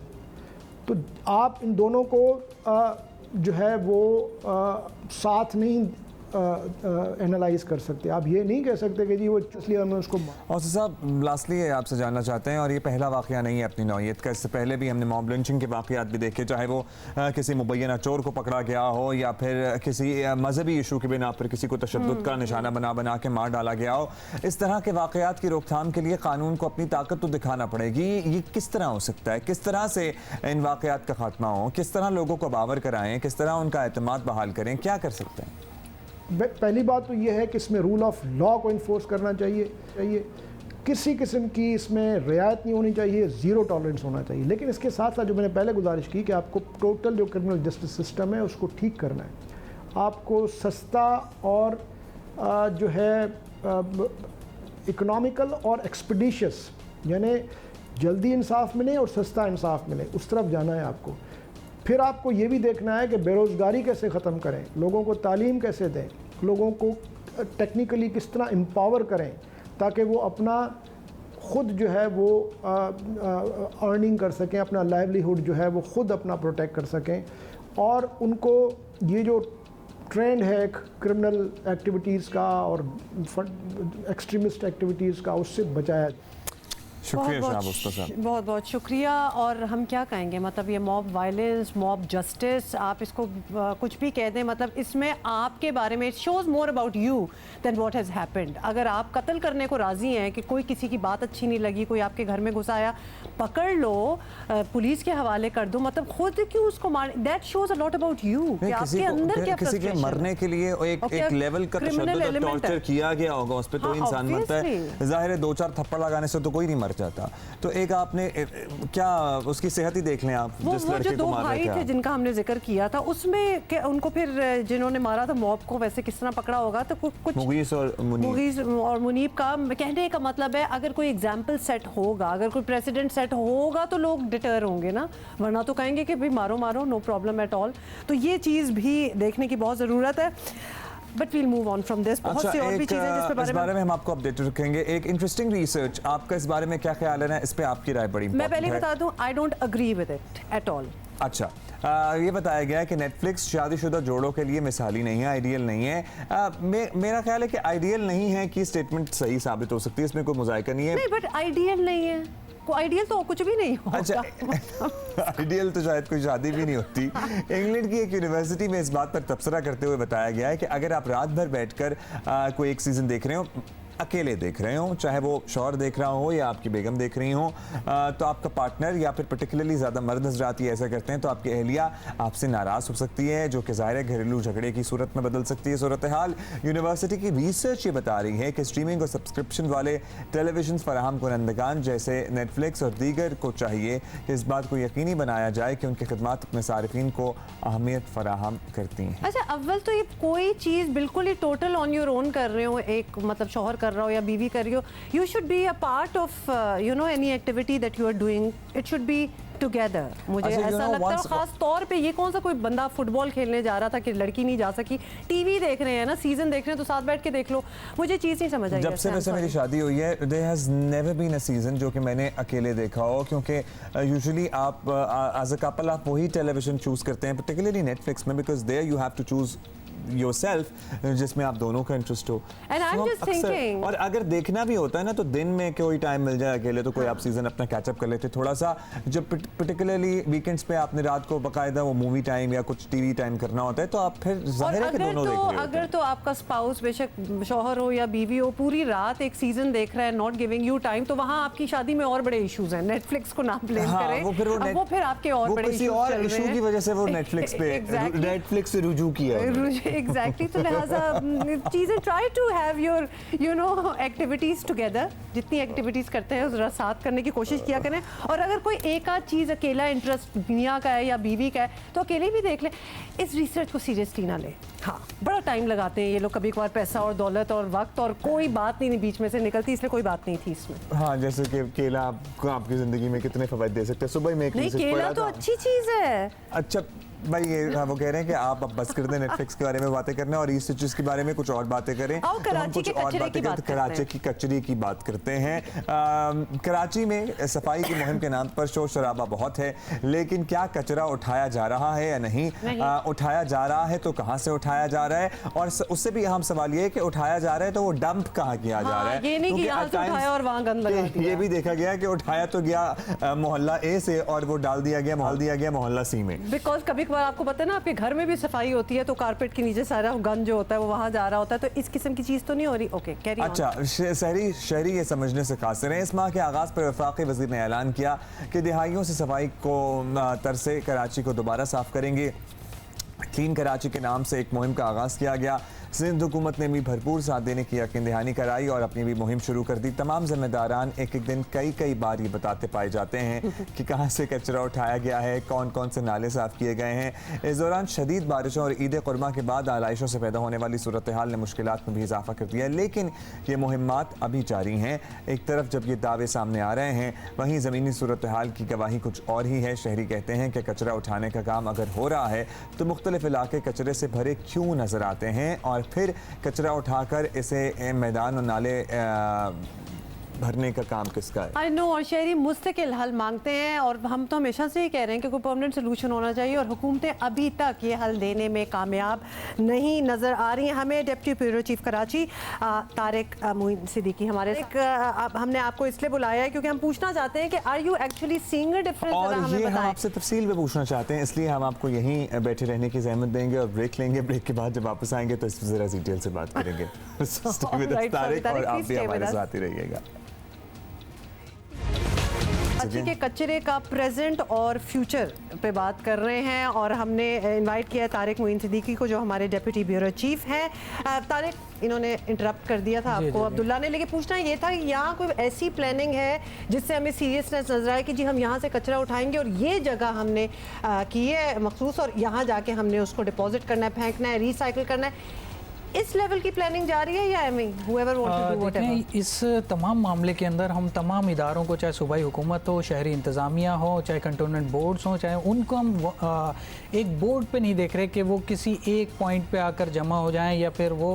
तो आप इन दोनों को जो है वो साथ नहीं एनालाइज कर सकते। आप ये नहीं कह सकते कि जी वो इसलिए हमने उसको। और साहब, लास्टली आपसे जानना चाहते हैं, और ये पहला वाक़या नहीं है अपनी नौइयत का, इससे पहले भी हमने मॉब लिंचिंग के वाक़यात भी देखे, चाहे वो किसी मुबैना चोर को पकड़ा गया हो या फिर किसी मजहबी इशू की बिना पर किसी को तशद्दुद का निशाना बना के मार डाला गया हो। इस तरह के वाक़यात की रोकथाम के लिए कानून को अपनी ताकत तो दिखाना पड़ेगी। ये किस तरह हो सकता है? किस तरह से इन वाक़यात का खात्मा हो? किस तरह लोगों को बावर कराएं? किस तरह उनका एतमाद बहाल करें? क्या कर सकते हैं? पहली बात तो ये है कि इसमें रूल ऑफ लॉ को इन्फोर्स करना चाहिए। किसी किस्म की इसमें रियायत नहीं होनी चाहिए, ज़ीरो टॉलरेंस होना चाहिए। लेकिन इसके साथ साथ जो मैंने पहले गुजारिश की कि आपको टोटल जो क्रिमिनल जस्टिस सिस्टम है उसको ठीक करना है। आपको सस्ता और जो है इकोनॉमिकल और एक्सपीडिशियस, यानी जल्दी इंसाफ मिले और सस्ता इंसाफ मिले, उस तरफ जाना है आपको। फिर आपको ये भी देखना है कि बेरोज़गारी कैसे ख़त्म करें, लोगों को तालीम कैसे दें, लोगों को टेक्निकली किस तरह एम्पावर करें ताकि वो अपना ख़ुद जो है वो अर्निंग कर सकें, अपना लाइवलीहुड जो है वो ख़ुद अपना प्रोटेक्ट कर सकें। और उनको ये जो ट्रेंड है क्रिमिनल एक्टिविटीज़ का और एक्सट्रीमिस्ट एक्टिविटीज़ का, उससे बचाया। शुक्रिया शहाब उस्तो साहब, बहुत बहुत शुक्रिया। और हम क्या कहेंगे, मतलब ये मॉब वायलेंस, मॉब जस्टिस, आप इसको कुछ भी कह दें, मतलब इसमें आपके बारे में it shows more about you than what has happened. अगर आप कत्ल करने को राज़ी हैं कि कोई किसी की बात अच्छी नहीं लगी, कोई आपके घर में घुस आया, पकड़ लो, पुलिस के हवाले कर दो, मतलब खुद क्यों उसको मार, that shows a lot about you कि आपके अंदर क्या किसी के मरने के लिए एक लेवल का तशद्दुद और टॉर्चर किया गया होगा, उस पर तो इंसान मरता है। ज़ाहिर है 2-4 थप्पड़ लगाने से तो कोई नहीं मर जाता। तो एक आपने क्या उसकी सेहत ही देख लें आप, वो जिस लड़के जो को 2 मार भाई रहे थे जिनका हमने जिक्र किया था, उसमें उनको फिर जिन्होंने मारा था मॉब को वैसे किस तरह पकड़ा होगा, तो कुछ मुगीस और मुनीब का कहने का मतलब है अगर कोई एग्जाम्पल सेट होगा, अगर कोई प्रेसिडेंट सेट होगा तो लोग डिटर होंगे ना, वरना तो कहेंगे कि भाई मारो मारो, नो प्रॉब्लम एट ऑल। तो ये चीज़ भी देखने की बहुत ज़रूरत है। But we'll move on from this. बहुत सी और भी चीजें जिस बारे में हम आपको अपडेट रखेंगे। एक इंटरेस्टिंग रिसर्च, आपका इस बारे में क्या ख्याल है ना, इस पे आपकी राय बड़ी मैं पहले बता दूं, I don't agree with it at all. अच्छा, ये बताया गया है कि नेटफ्लिक्स शादीशुदा जोड़ों के लिए मिसाली नहीं है, आइडियल नहीं है। मेरा ख्याल है कि आइडियल नहीं है कि स्टेटमेंट सही साबित हो सकती है, इसमें कोई मुज़ायका नहीं है। नहीं, बट आइडियल नहीं है, आइडियल तो कुछ भी नहीं होगा। अच्छा, आइडियल तो शायद कोई शादी भी नहीं होती। इंग्लैंड की एक यूनिवर्सिटी में इस बात पर तबसरा करते हुए बताया गया है कि अगर आप रात भर बैठकर कोई एक सीज़न देख रहे हो, अकेले देख रहे हो, चाहे वो शौहर देख रहा हो या आपकी बेगम देख रही हो, तो आपका पार्टनर या फिर पर्टिकुलरली ज़्यादा मर्द नजर आती है, ऐसा करते हैं तो आपकी अहलिया आपसे नाराज़ हो सकती है, जो कि ज़ाहिर है घरेलू झगड़े की सूरत में बदल सकती है सूरत हाल। यूनिवर्सिटी की रिसर्च ये बता रही है कि स्ट्रीमिंग और सब्सक्रिप्शन वाले टेलीविजन फराहम कुनंदगान जैसे नेटफ्लिक्स और दीगर को चाहिए कि इस बात को यकीनी बनाया जाए कि उनकी खदमात अपने सारिफिन को अहमियत फराहम करती हैं। अच्छा, अव्वल तो ये कोई चीज़ बिल्कुल ही टोटल ऑन योर ओन कर रहे हो, एक मतलब शौहर कर रहा हो या बीवी कर रही हो, you should be a part of you know any activity that you are doing, it should be together. मुझे ऐसा लगता है, खास तौर पे ये कौन सा कोई बंदा फुटबॉल खेलने जा रहा था कि लड़की नहीं जा सकी, टीवी देख रहे हैं ना, सीजन देख रहे हैं तो साथ बैठ के देख लो। मुझे चीज़ नहीं समझ आई। जब से वैसे मेरी शादी हुई है, there has never been a season जो कि मैंने अकेले देखा हो, क्योंकि यूजुअली आप एज अ कपल आप वही टेलीविजन चूज करते हैं, पर्टिकुलरली नेटफ्लिक्स में, because there you have to choose yourself जिसमें आप दोनों का इंटरेस्ट हो। And I'm just thinking, और अगर देखना भी होता है ना तो दिन में कोई टाइम मिल जाए अकेले तो कोई आप सीजन अपना कैचअप कर लेते थोड़ा सा। जब पर्टिकुलरली वीकेंड्स पे आपने रात को बकायदा वो मूवी टाइम या कुछ टीवी टाइम करना होता है तो आप फिर जाहिर है कि दोनों देख रहे होते हैं। अगर तो आपका स्पाउस बेशक शौहर हो या बीवी हो पूरी रात एक सीजन देख रहा है, नॉट गिविंग यू टाइम, तो वहाँ आपकी शादी में और बड़े इश्यूज हैं। नेटफ्लिक्स को ना ब्लेम करें, वो फिर आपके और बड़े इशू की वजह से वो नेटफ्लिक्स पे नेटफ्लिक्स से रुजू किया एग्जैक्टली। तो लिहाजा चीज़ें try to have your you know activities together, जितनी एक्टिविटीज़ करते हैं ज़रा साथ करने की कोशिश किया करें। और अगर कोई एक आध चीज़ अकेला इंटरेस्ट मियाँ का है या बीवी का है तो अकेले भी देख लें। इस रिसर्च को सीरियसली ना लें। हाँ, बड़ा टाइम लगाते हैं ये लोग, कभी कभार पैसा और दौलत और वक्त और कोई बात नहीं बीच में से निकलती, इसलिए कोई बात नहीं थी इसमें। हाँ, जैसे कि केला आपको आपकी ज़िंदगी में कितने फ़वाइद दे सकते हैं। सुबह में एक नहीं, केला तो अच्छी चीज़ है। अच्छा भाई, ये वो कह रहे हैं कि आप अब बस कर दें नेटफ्लिक्स के बारे में बातें करने और इस चीज़ के बारे में कुछ और बातें करें। तो हम कुछ और बातें करते हैं। कराची की कचरे की बात करते हैं। कराची में सफाई की मुहिम के नाम पर शोर शराबा बहुत है, लेकिन क्या कचरा उठाया जा रहा है या नहीं? उठाया जा रहा है तो कहाँ से उठाया जा रहा है? और उससे भी अहम सवाल ये है कि उठाया जा रहा है तो वो डंप कहाँ किया जा रहा है? ये नहीं कि यहाँ से उठाया और वहाँ गंद लगा दिया। ये भी देखा गया कि उठाया तो गया मोहल्ला ए से और वो डाल दिया गया मोहल्ला सी में। बिकॉज कभी कभार आपको पता है ना, आपके घर में भी सफाई होती है तो कारपेट के नीचे सारा गंद जो होता है वो वहाँ जा रहा होता है, तो इस किस्म की चीज़ तो नहीं हो रही। Okay, carry on. अच्छा, शहरी ये समझने से कासिर हैं। इस माह के आगाज़ पर वफाकी वज़ीर ने ऐलान किया कि दिहाइयों से सफाई को तरसे कराची को दोबारा साफ करेंगे। क्लीन कराची के नाम से एक मुहिम का आगाज़ किया गया। सिंध हुकूमत ने भी भरपूर साथ देने की यकीन दहानी कराई और अपनी भी मुहिम शुरू कर दी। तमाम जिम्मेदारान एक एक दिन कई बार ये बताते पाए जाते हैं कि कहाँ से कचरा उठाया गया है, कौन कौन से नाले साफ़ किए गए हैं। इस दौरान शदीद बारिशों और ईद कुर्मा के बाद आलाइशों से पैदा होने वाली सूरत हाल ने मुश्किलात में भी इजाफा कर दिया, लेकिन ये मुहिमात अभी जारी हैं। एक तरफ जब ये दावे सामने आ रहे हैं, वहीं ज़मीनी सूरत हाल की गवाही कुछ और ही है। शहरी कहते हैं कि कचरा उठाने का काम अगर हो रहा है तो मुख्तलिफ इलाके कचरे से भरे क्यों नज़र आते हैं और फिर कचरा उठाकर इसे मैदान और नाले भरने का काम किसका है? आई नो, और शहरी मुस्तकिल हल मांगते हैं और हम तो हमेशा से ही कह रहे हैं कि कोई परमानेंट सोल्यूशन होना चाहिए और हुकूमतें अभी तक ये हल देने में कामयाब नहीं नज़र आ रही हैं। हमें deputy bureau chief Karachi Tariq Moin Siddiqui हमारे हमने आपको इसलिए बुलाया है क्योंकि हम पूछना चाहते हैं कि are you actually seeing a difference? और ये हम आपसे तफसील में पूछना चाहते हैं, इसलिए हम आपको यहीं बैठे रहने की ज़हमत देंगे और ब्रेक लेंगे। ब्रेक के बाद जब वापस आएंगे तो इस पर ज़रा डिटेल से बात करेंगे। तारिक, और आप भी हमारे साथ ही रहिएगा। कराची के कचरे का प्रेजेंट और फ्यूचर पे बात कर रहे हैं और हमने इनवाइट किया तारिक मोइन सिद्दीकी को जो हमारे डिप्टी ब्यूरो चीफ हैं। तारिक, इन्होंने इंटरप्ट कर दिया था आपको अब्दुल्ला ने, लेकिन पूछना ये था कि यहाँ कोई ऐसी प्लानिंग है जिससे हमें सीरियसनेस नजर आए कि जी हम यहाँ से कचरा उठाएंगे और ये जगह हमने की है मखसूस और यहाँ जाके हमने उसको डिपॉजिट करना है, फेंकना है, रिसाइकिल करना है। इस लेवल की प्लानिंग जारी है या देखें, इस तमाम मामले के अंदर हम तमाम इदारों को, चाहे सूबाई हुकूमत हो, शहरी इंतज़ामिया हो, चाहे कंटोनमेंट बोर्ड्स हों, चाहे उनको हम एक बोर्ड पे नहीं देख रहे कि वो किसी एक पॉइंट पे आकर जमा हो जाएं या फिर वो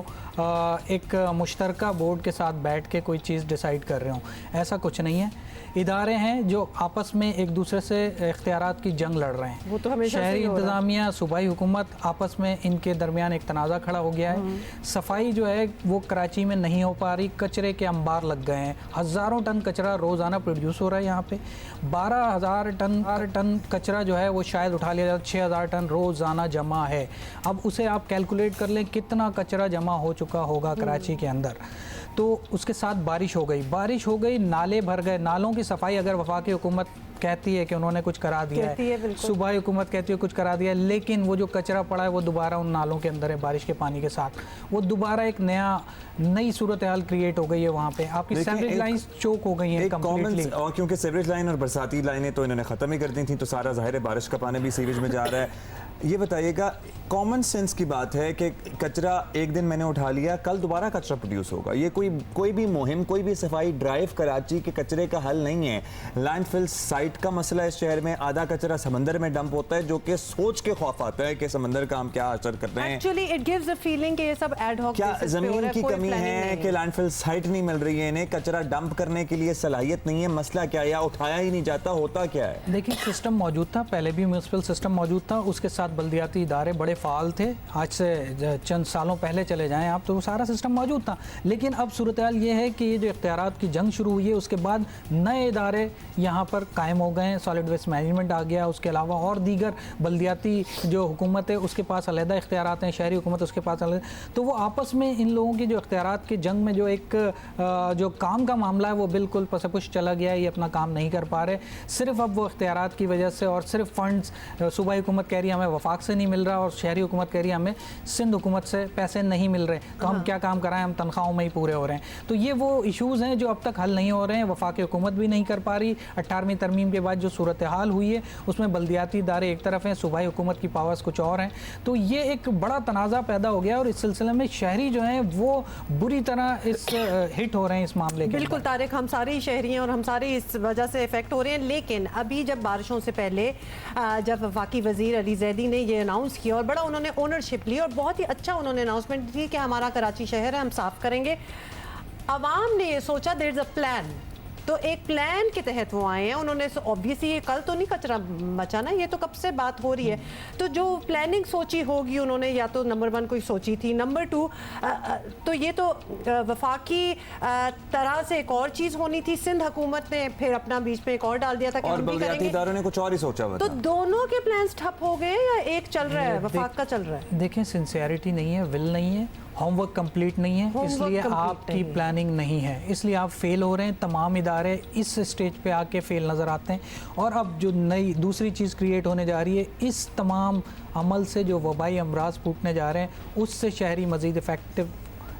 एक मुश्तरका बोर्ड के साथ बैठ के कोई चीज़ डिसाइड कर रहे हों। ऐसा कुछ नहीं है। इदारे हैं जो आपस में एक दूसरे से इख्तियारात की जंग लड़ रहे हैं। वो तो हमेशा शहरी इंतज़ामिया, सूबाई हुकूमत, आपस में इनके दरमियान एक तनाज़ा खड़ा हो गया है। सफाई जो है वो कराची में नहीं हो पा रही, कचरे के अंबार लग गए हैं। हज़ारों टन कचरा रोज़ाना प्रोड्यूस हो रहा है यहाँ पे। 12,000 टन कचरा जो है वो शायद उठा लिया जाता, 6,000 टन रोज़ाना जमा है। अब उसे आप कैलकुलेट कर लें कितना कचरा जमा हो चुका होगा कराची के अंदर। तो उसके साथ बारिश हो गई, नाले भर गए। नालों की सफाई अगर वफाकी हुकूमत कहती है कि उन्होंने कुछ करा दिया है, सूबाई हुकूमत कहती है कुछ करा दिया है, लेकिन वो जो कचरा पड़ा है वो दोबारा उन नालों के अंदर है बारिश के पानी के साथ। वो दोबारा एक नई सूरत हाल क्रिएट हो गई है वहाँ पे। आपकी सीवरेज लाइंस चोक हो गई हैं कंप्लीटली। और क्योंकि सीवरेज लाइन और बरसाती लाइनें तो इन्होंने ख़त्म ही कर दी थी, तो सारा ज़ाहिर है बारिश का पानी भी सीवरेज में जा रहा है। ये बताइएगा, कॉमन सेंस की बात है कि कचरा एक दिन मैंने उठा लिया, कल दोबारा कचरा प्रोड्यूस होगा। ये कोई भी मुहिम, कोई भी सफाई ड्राइव कराची के कचरे का हल नहीं है। लैंडफिल साइट का मसला इस शहर में, आधा कचरा समंदर में डंप होता है, जो कि सोच के खौफ आता है कि समंदर का हम क्या असर कर रहे हैं। Actually it gives a feeling कि ये सब एड हॉक क्या जमीन की कमी है कि लैंडफिल साइट नहीं मिल रही है, इन्हें कचरा डंप करने के लिए सलाहियत नहीं है, मसला क्या है, या उठाया ही नहीं जाता, होता क्या है? देखिए, सिस्टम मौजूद था, पहले भी म्यूनिसिपल सिस्टम मौजूद था, उसके साथ बल्दियाती इदारे बड़े फाल थे। आज से चंद सालों पहले चले जाएं आप तो वो सारा सिस्टम मौजूद था। लेकिन अब सूरत हाल ये है कि ये जो इख्तियारात की जंग शुरू हुई है, उसके बाद नए इदारे यहाँ पर कायम हो गए हैं। सॉलिड वेस्ट मैनेजमेंट आ गया, उसके अलावा और दीगर बल्दियाती जो हुकूमत है उसके पास अलहदा इख्तियारात हैं, शहरी हुकूमत उसके पास अलग। तो वो आपस में इन लोगों की जो इख्तियारात की जंग में जो एक जो काम का मामला है वो बिल्कुल पसपुश चला गया है। ये अपना काम नहीं कर पा रहे, सिर्फ अब वो इख्तियारात की वजह से, और सिर्फ फंड्स सूबाई हुकूमत कह रही है हमें वफाक से नहीं मिल रहा, और शहरी हुकूमत कह रही है हमें सिंध हुकूमत से पैसे नहीं मिल रहे, तो हम क्या काम कराएं, हम तनख्वाहों में ही पूरे हो रहे हैं। तो ये वो इशूज़ हैं जो अब तक हल नहीं हो रहे हैं, वफाकी हुकूमत भी नहीं कर पा रही। 18वीं तरमीम के बाद जो सूरत हाल हुई है उसमें बल्दियाती इदारे एक तरफ हैं, सूबाई हुकूमत की पावर्स कुछ और हैं। तो ये एक बड़ा तनाज़ा पैदा हो गया और इस सिलसिले में शहरी जो हैं वो बुरी तरह इस हिट हो रहे हैं इस मामले के। बिल्कुल तारिक, हम सारे ही शहरी हैं और हम सारे इस वजह से इफेक्ट हो रहे हैं। लेकिन अभी जब बारिशों से पहले जब वफाकी वज़ीर अली ज़ैदी ने ये अनाउंस किया और बड़ा उन्होंने ओनरशिप ली और बहुत ही अच्छा उन्होंने अनाउंसमेंट की कि हमारा कराची शहर है, हम साफ करेंगे। अवाम ने ये सोचा देयर इज़ अ प्लान, तो एक प्लान के तहत वो आए हैं। उन्होंने ऑब्वियसली ये कल तो नहीं कचरा बचाना, ये तो कब से बात हो रही है। तो जो प्लानिंग सोची होगी उन्होंने, या तो नंबर 1 कोई सोची थी, नंबर 2 तो ये तो वफाकी तरह से एक और चीज़ होनी थी। सिंध हुकूमत ने फिर अपना बीच में एक और डाल दिया था कि और हम भी करेंगे। इदारों ने कुछ और ही सोचा हुआ तो था। दोनों के प्लान्स ठप हो गए या एक चल रहा है, वफाक का चल रहा है? देखें, सिंसियरिटी नहीं है, विल नहीं है, होमवर्क कंप्लीट नहीं है, इसलिए आपकी प्लानिंग नहीं है, इसलिए आप फेल हो रहे हैं। तमाम इदारे इस स्टेज पे आके फेल नज़र आते हैं। और अब जो नई दूसरी चीज़ क्रिएट होने जा रही है, इस तमाम अमल से जो वबाई अमराज फूटने जा रहे हैं उससे शहरी मज़ीद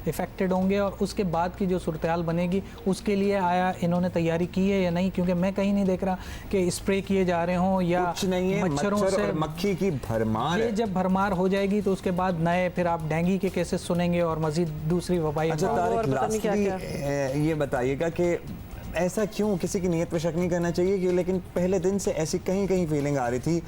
इफ़ेक्टेड होंगे। और उसके बाद की जो सूरत हाल बनेगी उसके लिए आया इन्होंने तैयारी की है या नहीं, क्योंकि मैं कहीं नहीं देख रहा कि स्प्रे किए जा रहे हों या कुछ नहीं है, मच्छरों से और मक्खी की भरमार ये है। जब भरमार हो जाएगी तो उसके बाद नए फिर आप डेंगू के केसेस सुनेंगे और मजीद दूसरी वबाई। अच्छा तारिक, लास्टली ये बताइएगा कि ऐसा क्यों, किसी की नीयत पे शक नहीं करना चाहिए कि, लेकिन पहले दिन से ऐसी कहीं कहीं फीलिंग आ रही थी,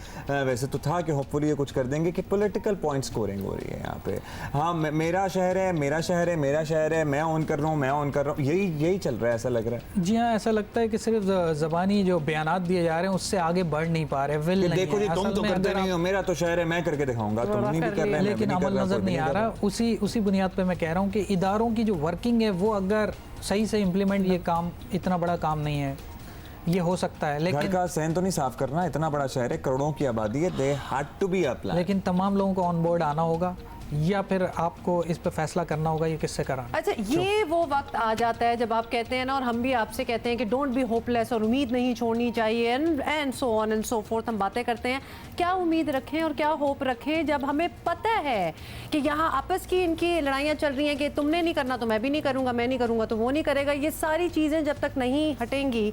वैसे तो था कि होपफुली ये कुछ कर देंगे, कि पॉलिटिकल पॉइंट स्कोरिंग हो रही है यहाँ पे। हाँ, मेरा शहर है, मेरा शहर है, मेरा शहर है, मैं ऑन कर रहा हूँ, मैं ऑन कर रहा हूँ, यही चल रहा है, ऐसा लग रहा है। जी हाँ, ऐसा लगता है कि सिर्फ ज़बानी जो बयानात दिए जा रहे हैं उससे आगे बढ़ नहीं पा रहे, विल नहीं देखो जी, तुम तो करते नहीं हो, मेरा तो शहर है, मैं करके दिखाऊंगा, तुम नहीं भी कर रहे हैं, लेकिन अमल नजर नहीं आ रहा। उसी बुनियाद पे मैं कह रहा हूँ कि इदारों की जो वर्किंग है वो अगर सही से इम्प्लीमेंट, ये काम इतना बड़ा काम नहीं है, ये हो सकता है। लेकिन घर का सहन तो नहीं साफ करना, इतना बड़ा शहर है, करोड़ों की आबादी है, they had to be a plan. लेकिन तमाम लोगों को ऑन बोर्ड आना होगा या फिर आपको इस पे फैसला करना होगा ये किससे कराना। अच्छा, ये वो वक्त आ जाता है जब आप कहते हैं ना, और हम भी आपसे कहते हैं कि डोंट बी होपलेस, और उम्मीद नहीं छोड़नी चाहिए, and so on and so fourth हम बातें करते हैं। क्या उम्मीद रखें और क्या होप रखें जब हमें पता है कि यहाँ आपस की इनकी लड़ाइयाँ चल रही हैं कि तुमने नहीं करना तो मैं भी नहीं करूँगा, मैं नहीं करूँगा तो वो नहीं करेगा। ये सारी चीज़ें जब तक नहीं हटेंगी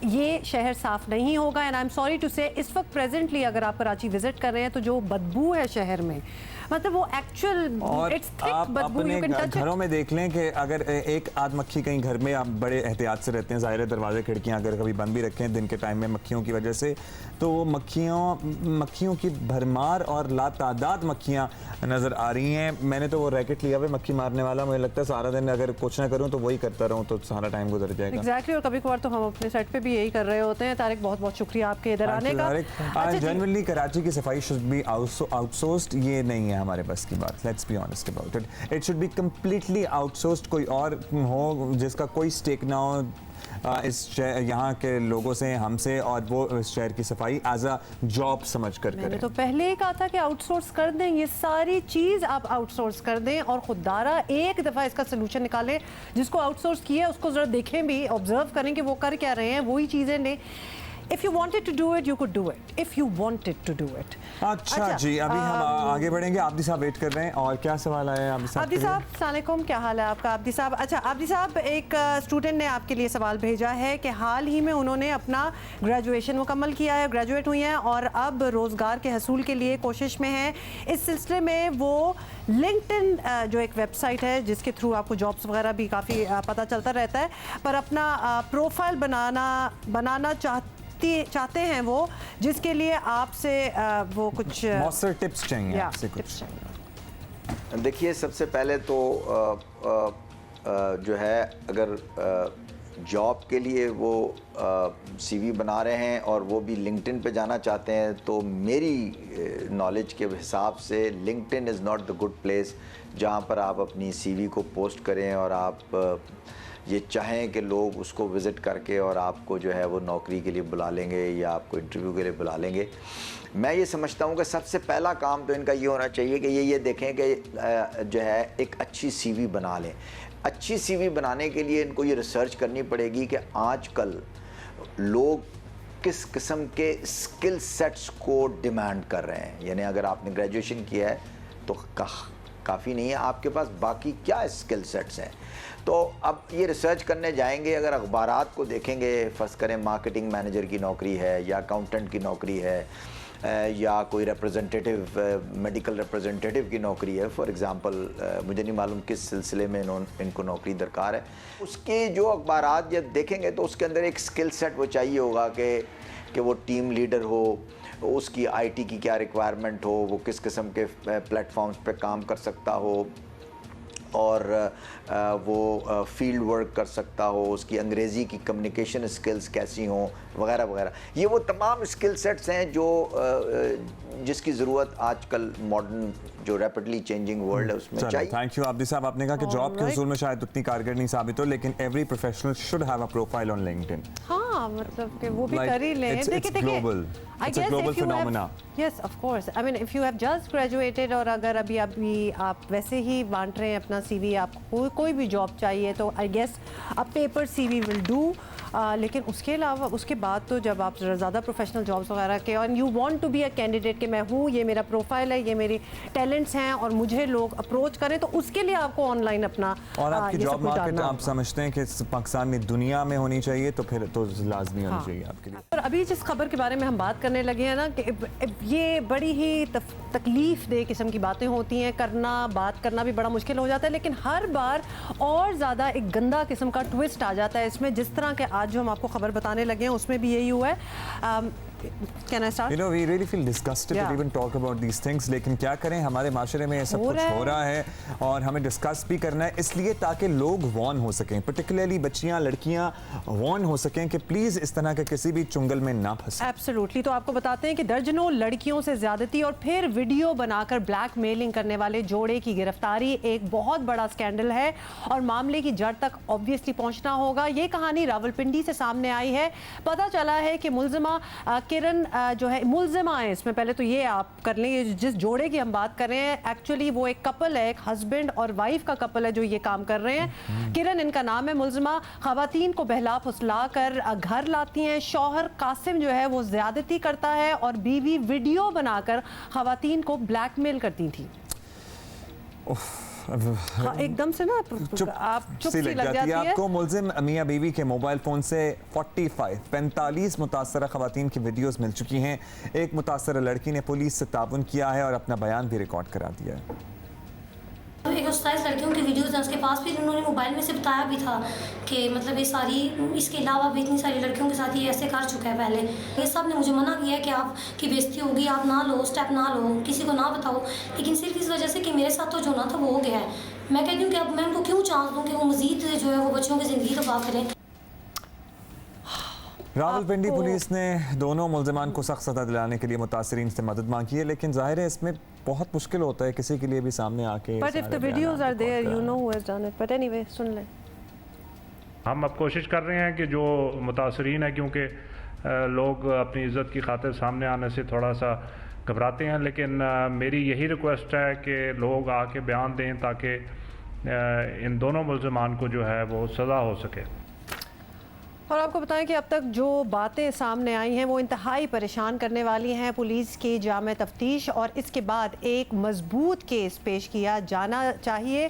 ये शहर साफ़ नहीं होगा। And I am sorry to say, इस वक्त प्रेजेंटली अगर आप कराची विजिट कर रहे हैं तो जो बदबू है शहर में, मतलब वो एक्चुअल और आप अपने घरों में देख लें कि अगर एक आध मक्खी कहीं घर में, आप बड़े एहतियात से रहते हैं, ज़ाहिर है दरवाजे खिड़कियां अगर कभी बंद भी रखें दिन के टाइम में मक्खियों की वजह से, तो वो मक्खियों की भरमार और लातादाद मक्खियां नज़र आ रही हैं। मैंने तो वो रैकेट लिया हुआ मक्खी मारने वाला, मुझे लगता है सारा दिन अगर कुछ ना करूँ तो वही करता रहूँ तो सारा टाइम गुजर जाएगा। एग्जैक्टली, और कभी कभार तो हम अपने सेट पे भी यही कर रहे होते हैं। तारिक, बहुत बहुत शुक्रिया आपके इधर आने का। जनरली कराची की सफाई शुड बी आउटसोर्स्ड, ये नहीं है हमारे बस की बात। बात, let's be honest about it, it should be completely outsourced, कोई और हो जिसका कोई स्टेक ना हो इस यहाँ के लोगों से, हमसे, और वो इस शहर की सफाई एज अ जॉब समझ कर मैंने करें। तो पहले ही कहा था कि आउटसोर्स कर दें, ये सारी चीज़ आप आउटसोर्स कर दें और खुदारा एक दफ़ा इसका सोल्यूशन निकालें। जिसको आउटसोर्स किया है उसको ज़रा देखें भी, ऑब्जर्व करें कि वो कर क्या रहे हैं, वही चीज़ें लें। If you wanted to do it, you could do it. If you wanted to do it. अच्छा जी, अभी हम आगे बढ़ेंगे। आब्दी साहब वेट कर रहे हैं, और क्या सवाल आया है आब्दी साहब? आब्दी साहब अस्सलाम वालेकुम, क्या हाल है आपका आब्दी साहब? अच्छा आब्दी साहब, एक स्टूडेंट ने आपके लिए सवाल भेजा है कि हाल ही में उन्होंने अपना ग्रेजुएशन मुकम्मल किया है, ग्रेजुएट हुई हैं और अब रोज़गार के हसूल के लिए कोशिश में हैं। इस सिलसिले में वो लिंक्डइन जो एक वेबसाइट है जिसके थ्रू आपको जॉब्स वगैरह भी काफ़ी पता चलता रहता है, पर अपना प्रोफाइल बनाना चाहते हैं वो, जिसके लिए आपसे वो कुछ मौसर टिप्स चाहिए आपसे कुछ। देखिए, सबसे पहले तो जो है, अगर जॉब के लिए वो सीवी बना रहे हैं और वो भी लिंक्डइन पे जाना चाहते हैं, तो मेरी नॉलेज के हिसाब से LinkedIn is not the good place जहाँ पर आप अपनी सीवी को पोस्ट करें और आप ये चाहें कि लोग उसको विज़िट करके और आपको जो है वो नौकरी के लिए बुला लेंगे या आपको इंटरव्यू के लिए बुला लेंगे। मैं ये समझता हूँ कि सबसे पहला काम तो इनका ये होना चाहिए कि ये देखें कि जो है एक अच्छी सीवी बना लें। अच्छी सीवी बनाने के लिए इनको ये रिसर्च करनी पड़ेगी कि आजकल लोग किस किस्म के स्किल सेट्स को डिमांड कर रहे हैं। यानी अगर आपने ग्रेजुएशन किया है तो काफ़ी नहीं है, आपके पास बाकी क्या स्किल सेट्स हैं। तो अब ये रिसर्च करने जाएंगे, अगर अखबारात को देखेंगे, फ़र्ज़ करें मार्केटिंग मैनेजर की नौकरी है या अकाउंटेंट की नौकरी है या कोई रिप्रेजेंटेटिव मेडिकल रिप्रेजेंटेटिव की नौकरी है फॉर एग्ज़ाम्पल, मुझे नहीं मालूम किस सिलसिले में इनको नौकरी दरकार है, उसके जो अखबारात जब देखेंगे तो उसके अंदर एक स्किल सेट वो चाहिए होगा कि वो टीम लीडर हो, उसकी आईटी की क्या रिक्वायरमेंट हो, वो किस किस्म के प्लेटफॉर्म्स पे काम कर सकता हो और वो फील्ड वर्क कर सकता हो, उसकी अंग्रेज़ी की कम्युनिकेशन स्किल्स कैसी हों वगैरह वगैरह। ये वो तमाम स्किल सेट्स हैं जो जिसकी ज़रूरत आजकल मॉडर्न जो रैपिडली चेंजिंग वर्ल्ड है उसमें चाहिए। थैंक यू आब्दी साहब। आपने कहा कि जॉब के हुसूल में शायद उतनी कारगर नहीं साबित हो, लेकिन every professional should have a profile on LinkedIn. हाँ, मतलब कि वो भी कर ही लें। देखिए global, it's a global phenomena. Yes of course, I mean if you have just graduated और अगर अभी आप वैसे ही बांट रहे हैं अपना सीवी, आपको कोई भी जॉब चाहिए तो I guess a paper CV will do. लेकिन उसके अलावा उसके बाद तो जब आप ज़्यादा प्रोफेशनल जॉब्स वगैरह के और you want to be a candidate कि मैं हूँ, ये मेरा प्रोफाइल है, ये मेरी टैलेंट्स हैं और मुझे लोग अप्रोच करें, तो उसके लिए आपको ऑनलाइन अपना और आपकी जॉब मार्केट आप समझते हैं कि पाकिस्तान में दुनिया में होनी चाहिए, तो फिर तो लाजमी होनी चाहिए आपके लिए। और अभी जिस खबर के बारे में हम बात करने लगे हैं ना, कि ये बड़ी ही तकलीफ दे किस्म की बातें होती हैं, बात करना भी बड़ा मुश्किल हो जाता है, लेकिन हर बार और ज़्यादा एक गंदा किस्म का ट्विस्ट आ जाता है इसमें। जिस तरह के आज जो हम आपको खबर बताने लगे हैं उसमें भी यही हुआ है। Can I start? You know, we really feel disgusted to even talk about these things, लेकिन क्या करें, हमारे माशरे में ये सब कुछ हो रहा है और हमें डिस्कस भी करना है, इसलिए ताकि लोग वॉर्न हो सकें, पर्टिकुलरली बच्चियां, लड़कियां वॉर्न हो सकें कि प्लीज़ इस तरह के किसी भी चुंगल में ना फंसें। एब्सोल्युटली। तो आपको बताते हैं कि दर्जनों लड़कियों से ज्यादती और फिर वीडियो बनाकर ब्लैकमेलिंग करने वाले जोड़े की गिरफ्तारी एक बहुत बड़ा स्कैंडल है और मामले की जड़ तक ऑब्वियसली पहुंचना होगा। ये कहानी रावलपिंडी से सामने आई है। पता चला है कि मुलजिमा किरण जो है, मुलजिमा है इसमें, पहले तो ये आप कर लें, जिस जोड़े की हम बात कर रहे हैं एक्चुअली वो एक कपल है, एक हस्बैंड और वाइफ का कपल है जो ये काम कर रहे हैं। किरण इनका नाम है। मुलजिमा खवातीन को बहला फुसला कर घर लाती हैं। शौहर कासिम जो है वो ज्यादती करता है और बीवी वीडियो बनाकर खवातीन को ब्लैकमेल करती थी। हाँ, एकदम से ना आप चुप सी लग जाती है आपको। मुलजिम मियां बीवी के मोबाइल फ़ोन से 45 मुतासरा खवातीन की वीडियोस मिल चुकी हैं। एक मुतासरा लड़की ने पुलिस से ताउन किया है और अपना बयान भी रिकॉर्ड करा दिया है। एक 27 लड़कियों की वीडियोस हैं उसके पास, फिर उन्होंने मोबाइल में से बताया भी था कि मतलब ये सारी, इसके अलावा भी इतनी सारी लड़कियों के साथ ये ऐसे कर चुका है पहले। ये सब ने मुझे मना किया है कि आपकी बेइज्जती होगी, आप ना लो, स्टेप ना लो, किसी को ना बताओ, लेकिन सिर्फ इस वजह से कि मेरे साथ तो जो ना था वो हो गया है। मैं कहती हूँ कि अब मैं उनको क्यों चांस दूँ कि वो मज़ीद जो है वो बच्चों की ज़िंदगी तबाह करें। रावलपिंडी पुलिस ने दोनों मुल्ज़िमान को सख्त सज़ा दिलाने के लिए मुतासरीन से मदद मांगी है, लेकिन जाहिर है इसमें बहुत मुश्किल होता है किसी के लिए भी सामने आके। But if the videos are there you know who has done it. But anyway सुन लें। हम अब कोशिश कर रहे हैं कि जो मुतासरीन है, क्योंकि लोग अपनी इज़्ज़त की खातिर सामने आने से थोड़ा सा घबराते हैं, लेकिन मेरी यही रिक्वेस्ट है कि लोग आके बयान दें ताकि इन दोनों मुल्ज़िमान को जो है वो सज़ा हो सके। और आपको बताएं कि अब तक जो बातें सामने आई हैं वो इंतहाई परेशान करने वाली हैं। पुलिस की जामे तफ्तीश और इसके बाद एक मजबूत केस पेश किया जाना चाहिए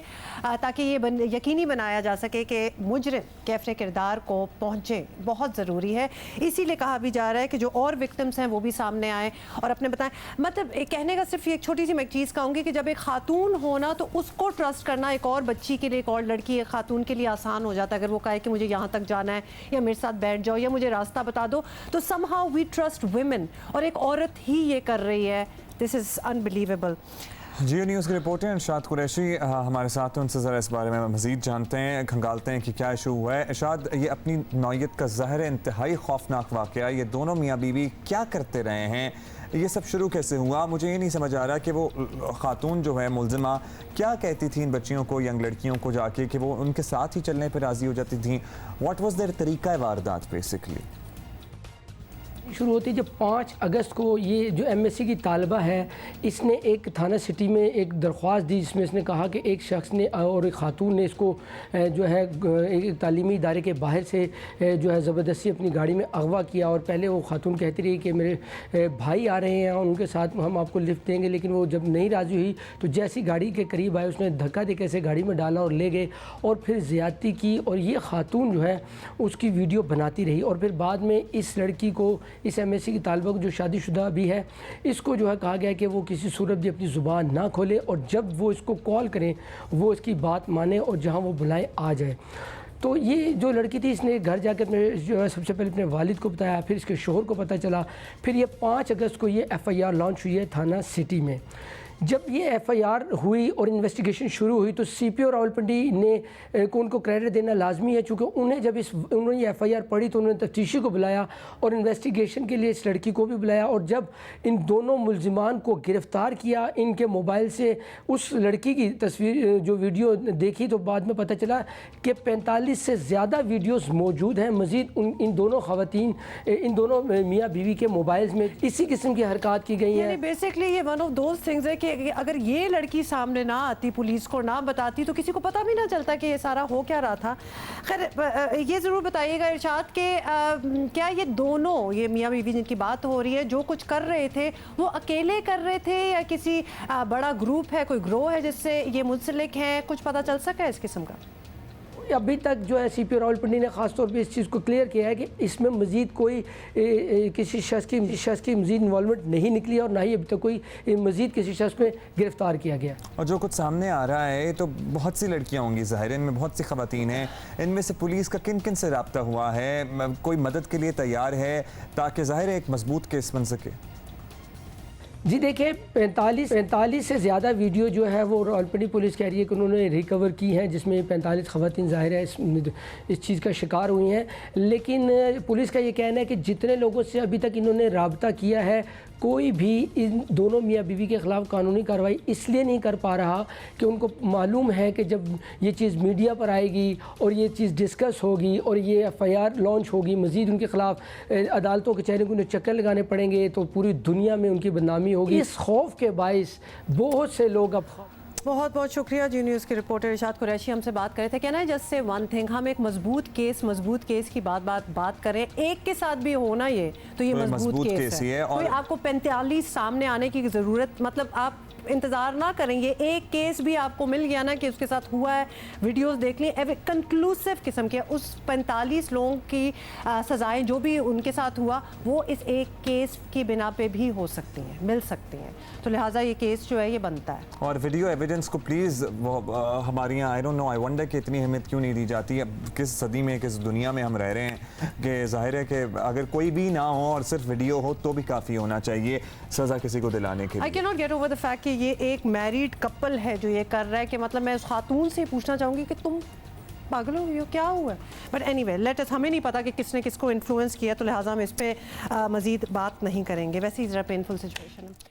ताकि ये यकीनी बनाया जा सके कि मुजरिम कैफ़े किरदार को पहुँचे। बहुत ज़रूरी है, इसीलिए कहा भी जा रहा है कि जो और विक्टिम्स हैं वो भी सामने आएँ और अपने बताएं। मतलब कहने का सिर्फ एक छोटी सी मैं चीज़ कहूँगी कि जब एक खातून होना तो उसको ट्रस्ट करना एक और बच्ची के लिए, एक और लड़की, एक खातून के लिए आसान हो जाता है। अगर वो कहे कि मुझे यहाँ तक जाना है या मेरे साथ बैठ जाओ या मुझे रास्ता बता दो, तो somehow we trust women, और एक औरत ही ये कर रही है। This is unbelievable। Jio news के रिपोर्टर इरशाद कुरैशी हमारे साथ हैं, उनसे ज़रा इस बारे में मज़ीद जानते हैं, खंगालते हैं कि क्या इशू हुआ है। इरशाद, ये अपनी नौयत का ज़ाहिर इंतहाई खौफनाक वाक़या, ये दोनों मियाँ बीवी क्या करते रहे हैं, ये सब शुरू कैसे हुआ? मुझे ये नहीं समझ आ रहा कि वो खातून जो है मुल्ज़िमा क्या कहती थी इन बच्चियों को, यंग लड़कियों को जाके कि वो उनके साथ ही चलने पर राज़ी हो जाती थी। व्हाट वाज देयर तरीका वारदात बेसिकली? शुरू होती है जब 5 अगस्त को ये जो एमएससी की तालिबा है, इसने एक थाना सिटी में एक दरख्वास्त दी जिसमें इसने कहा कि एक शख्स ने और एक खातून ने इसको जो है एक तालीमी इदारे के बाहर से जो है ज़बरदस्ती अपनी गाड़ी में अगवा किया। और पहले वो खातून कहती रही कि मेरे भाई आ रहे हैं उनके साथ हम आपको लिफ्ट देंगे, लेकिन वो जब नहीं राज़ी हुई तो जैसी गाड़ी के करीब आए उसने धक्का दे के ऐसे गाड़ी में डाला और ले गए और फिर ज़्यादती की। और ये खातून जो है उसकी वीडियो बनाती रही और फिर बाद में इस लड़की को, इस एमएससी की तालिबा को जो शादीशुदा भी है, इसको जो है कहा गया कि वो किसी सूरत भी अपनी ज़ुबान ना खोले और जब वो इसको कॉल करें वो इसकी बात माने और जहां वो बुलाए आ जाए। तो ये जो लड़की थी इसने घर जाकर अपने जो है सबसे पहले अपने वालिद को बताया, फिर इसके शोहर को पता चला, फिर ये 5 अगस्त को ये एफआईआर लॉन्च हुई है थाना सिटी में। जब ये एफआईआर हुई और इन्वेस्टिगेशन शुरू हुई तो सीपीओ रावलपिंडी ने को उनको क्रेडिट देना लाजमी है, चूँकि उन्हें जब उन्होंने ये एफआईआर पढ़ी तो उन्होंने तफ्तीशी को बुलाया और इन्वेस्टिगेशन के लिए इस लड़की को भी बुलाया। और जब इन दोनों मुल्जिमान को गिरफ़्तार किया, इनके मोबाइल से उस लड़की की तस्वीर जो वीडियो देखी तो बाद में पता चला कि 45 से ज़्यादा वीडियोज़ मौजूद हैं मज़ीद इन दोनों ख़वातीन, इन दोनों मियाँ बीवी के मोबाइल्स में इसी किस्म की हरकत की गई हैं। बेसिकली ये वन ऑफ दोज थिंग्स है कि अगर ये लड़की सामने ना आती, पुलिस को ना बताती, तो किसी को पता भी ना चलता कि ये सारा हो क्या रहा था। खैर ये ज़रूर बताइएगा इरशाद के क्या ये दोनों, ये मियाँ बीवी जिनकी बात हो रही है, जो कुछ कर रहे थे वो अकेले कर रहे थे या किसी बड़ा ग्रुप है, कोई ग्रोह है जिससे ये मुंसलिक हैं? कुछ पता चल सका है इस किस्म का? अभी तक जो है सीपीओ रावलपिंडी ने ख़ास तौर पे इस चीज़ को क्लियर किया है कि इसमें मज़ीद कोई किसी शख्स की मज़ीद इन्वॉल्वमेंट नहीं निकली और ना ही अभी तक कोई मज़ीद किसी शख्स में गिरफ़्तार किया गया। और जो कुछ सामने आ रहा है तो बहुत सी लड़कियां होंगी ज़ाहिर, इनमें बहुत सी ख़वातीन हैं, इनमें से पुलिस का किन किन से रब्ता हुआ है, कोई मदद के लिए तैयार है ताकि ज़ाहिर एक मजबूत केस बन सके? जी देखिए 45 से ज़्यादा वीडियो जो है वो रावलपिंडी पुलिस कह रही है कि उन्होंने रिकवर की हैं, जिसमें 45 ख़वातीन ज़ाहिर है इस चीज़ का शिकार हुई हैं। लेकिन पुलिस का ये कहना है कि जितने लोगों से अभी तक इन्होंने रब्ता किया है, कोई भी इन दोनों मियाँ बीवी के ख़िलाफ़ कानूनी कार्रवाई इसलिए नहीं कर पा रहा कि उनको मालूम है कि जब ये चीज़ मीडिया पर आएगी और ये चीज़ डिस्कस होगी और ये एफआईआर लॉन्च होगी, मज़ीद उनके ख़िलाफ़ अदालतों के चेहरे को उन्हें चक्कर लगाने पड़ेंगे तो पूरी दुनिया में उनकी बदनामी होगी। इस खौफ के बाइस बहुत से लोग अब बहुत बहुत शुक्रिया। जी न्यूज़ के रिपोर्टर इरशाद कुरैशी हमसे बात कर रहे थे। कहना है जस्ट से वन थिंग, हम एक मजबूत केस की बात करें, एक के साथ भी होना ये तो ये मजबूत केस है। कोई आपको 45 सामने आने की ज़रूरत, मतलब आप इंतज़ार ना करेंगे, एक केस भी आपको मिल गया ना कि उसके साथ हुआ है, वीडियोस देख ली, कंक्लूसिव किस्म के उस 45 लोगों की सज़ाएं जो भी उनके साथ हुआ वो इस एक केस की बिना पे भी हो सकती हैं, मिल सकती हैं। तो लिहाजा ये केस जो है ये बनता है। और वीडियो एविडेंस को प्लीज़ हमारे यहाँ I don't know, I wonder कि इतनी अहमियत क्यों नहीं दी जाती। अब किस सदी में, किस दुनिया में हम रह रहे हैं कि ज़ाहिर है कि अगर कोई भी ना हो और सिर्फ वीडियो हो तो भी काफ़ी होना चाहिए सज़ा किसी को दिलाने के लिए। I can not get over the fact कि ये एक मैरिड कपल है जो ये कर रहा है, कि मतलब मैं उस खातून से पूछना चाहूँगी कि तुम पागल हो गई हो, क्या हुआ है? बट एनीवे लेट अस, हमें नहीं पता कि किसने किसको इन्फ्लुएंस किया, तो लिहाजा हम इस पर मज़ीद बात नहीं करेंगे। वैसे ही ज़रा पेनफुल सिचुएशन है।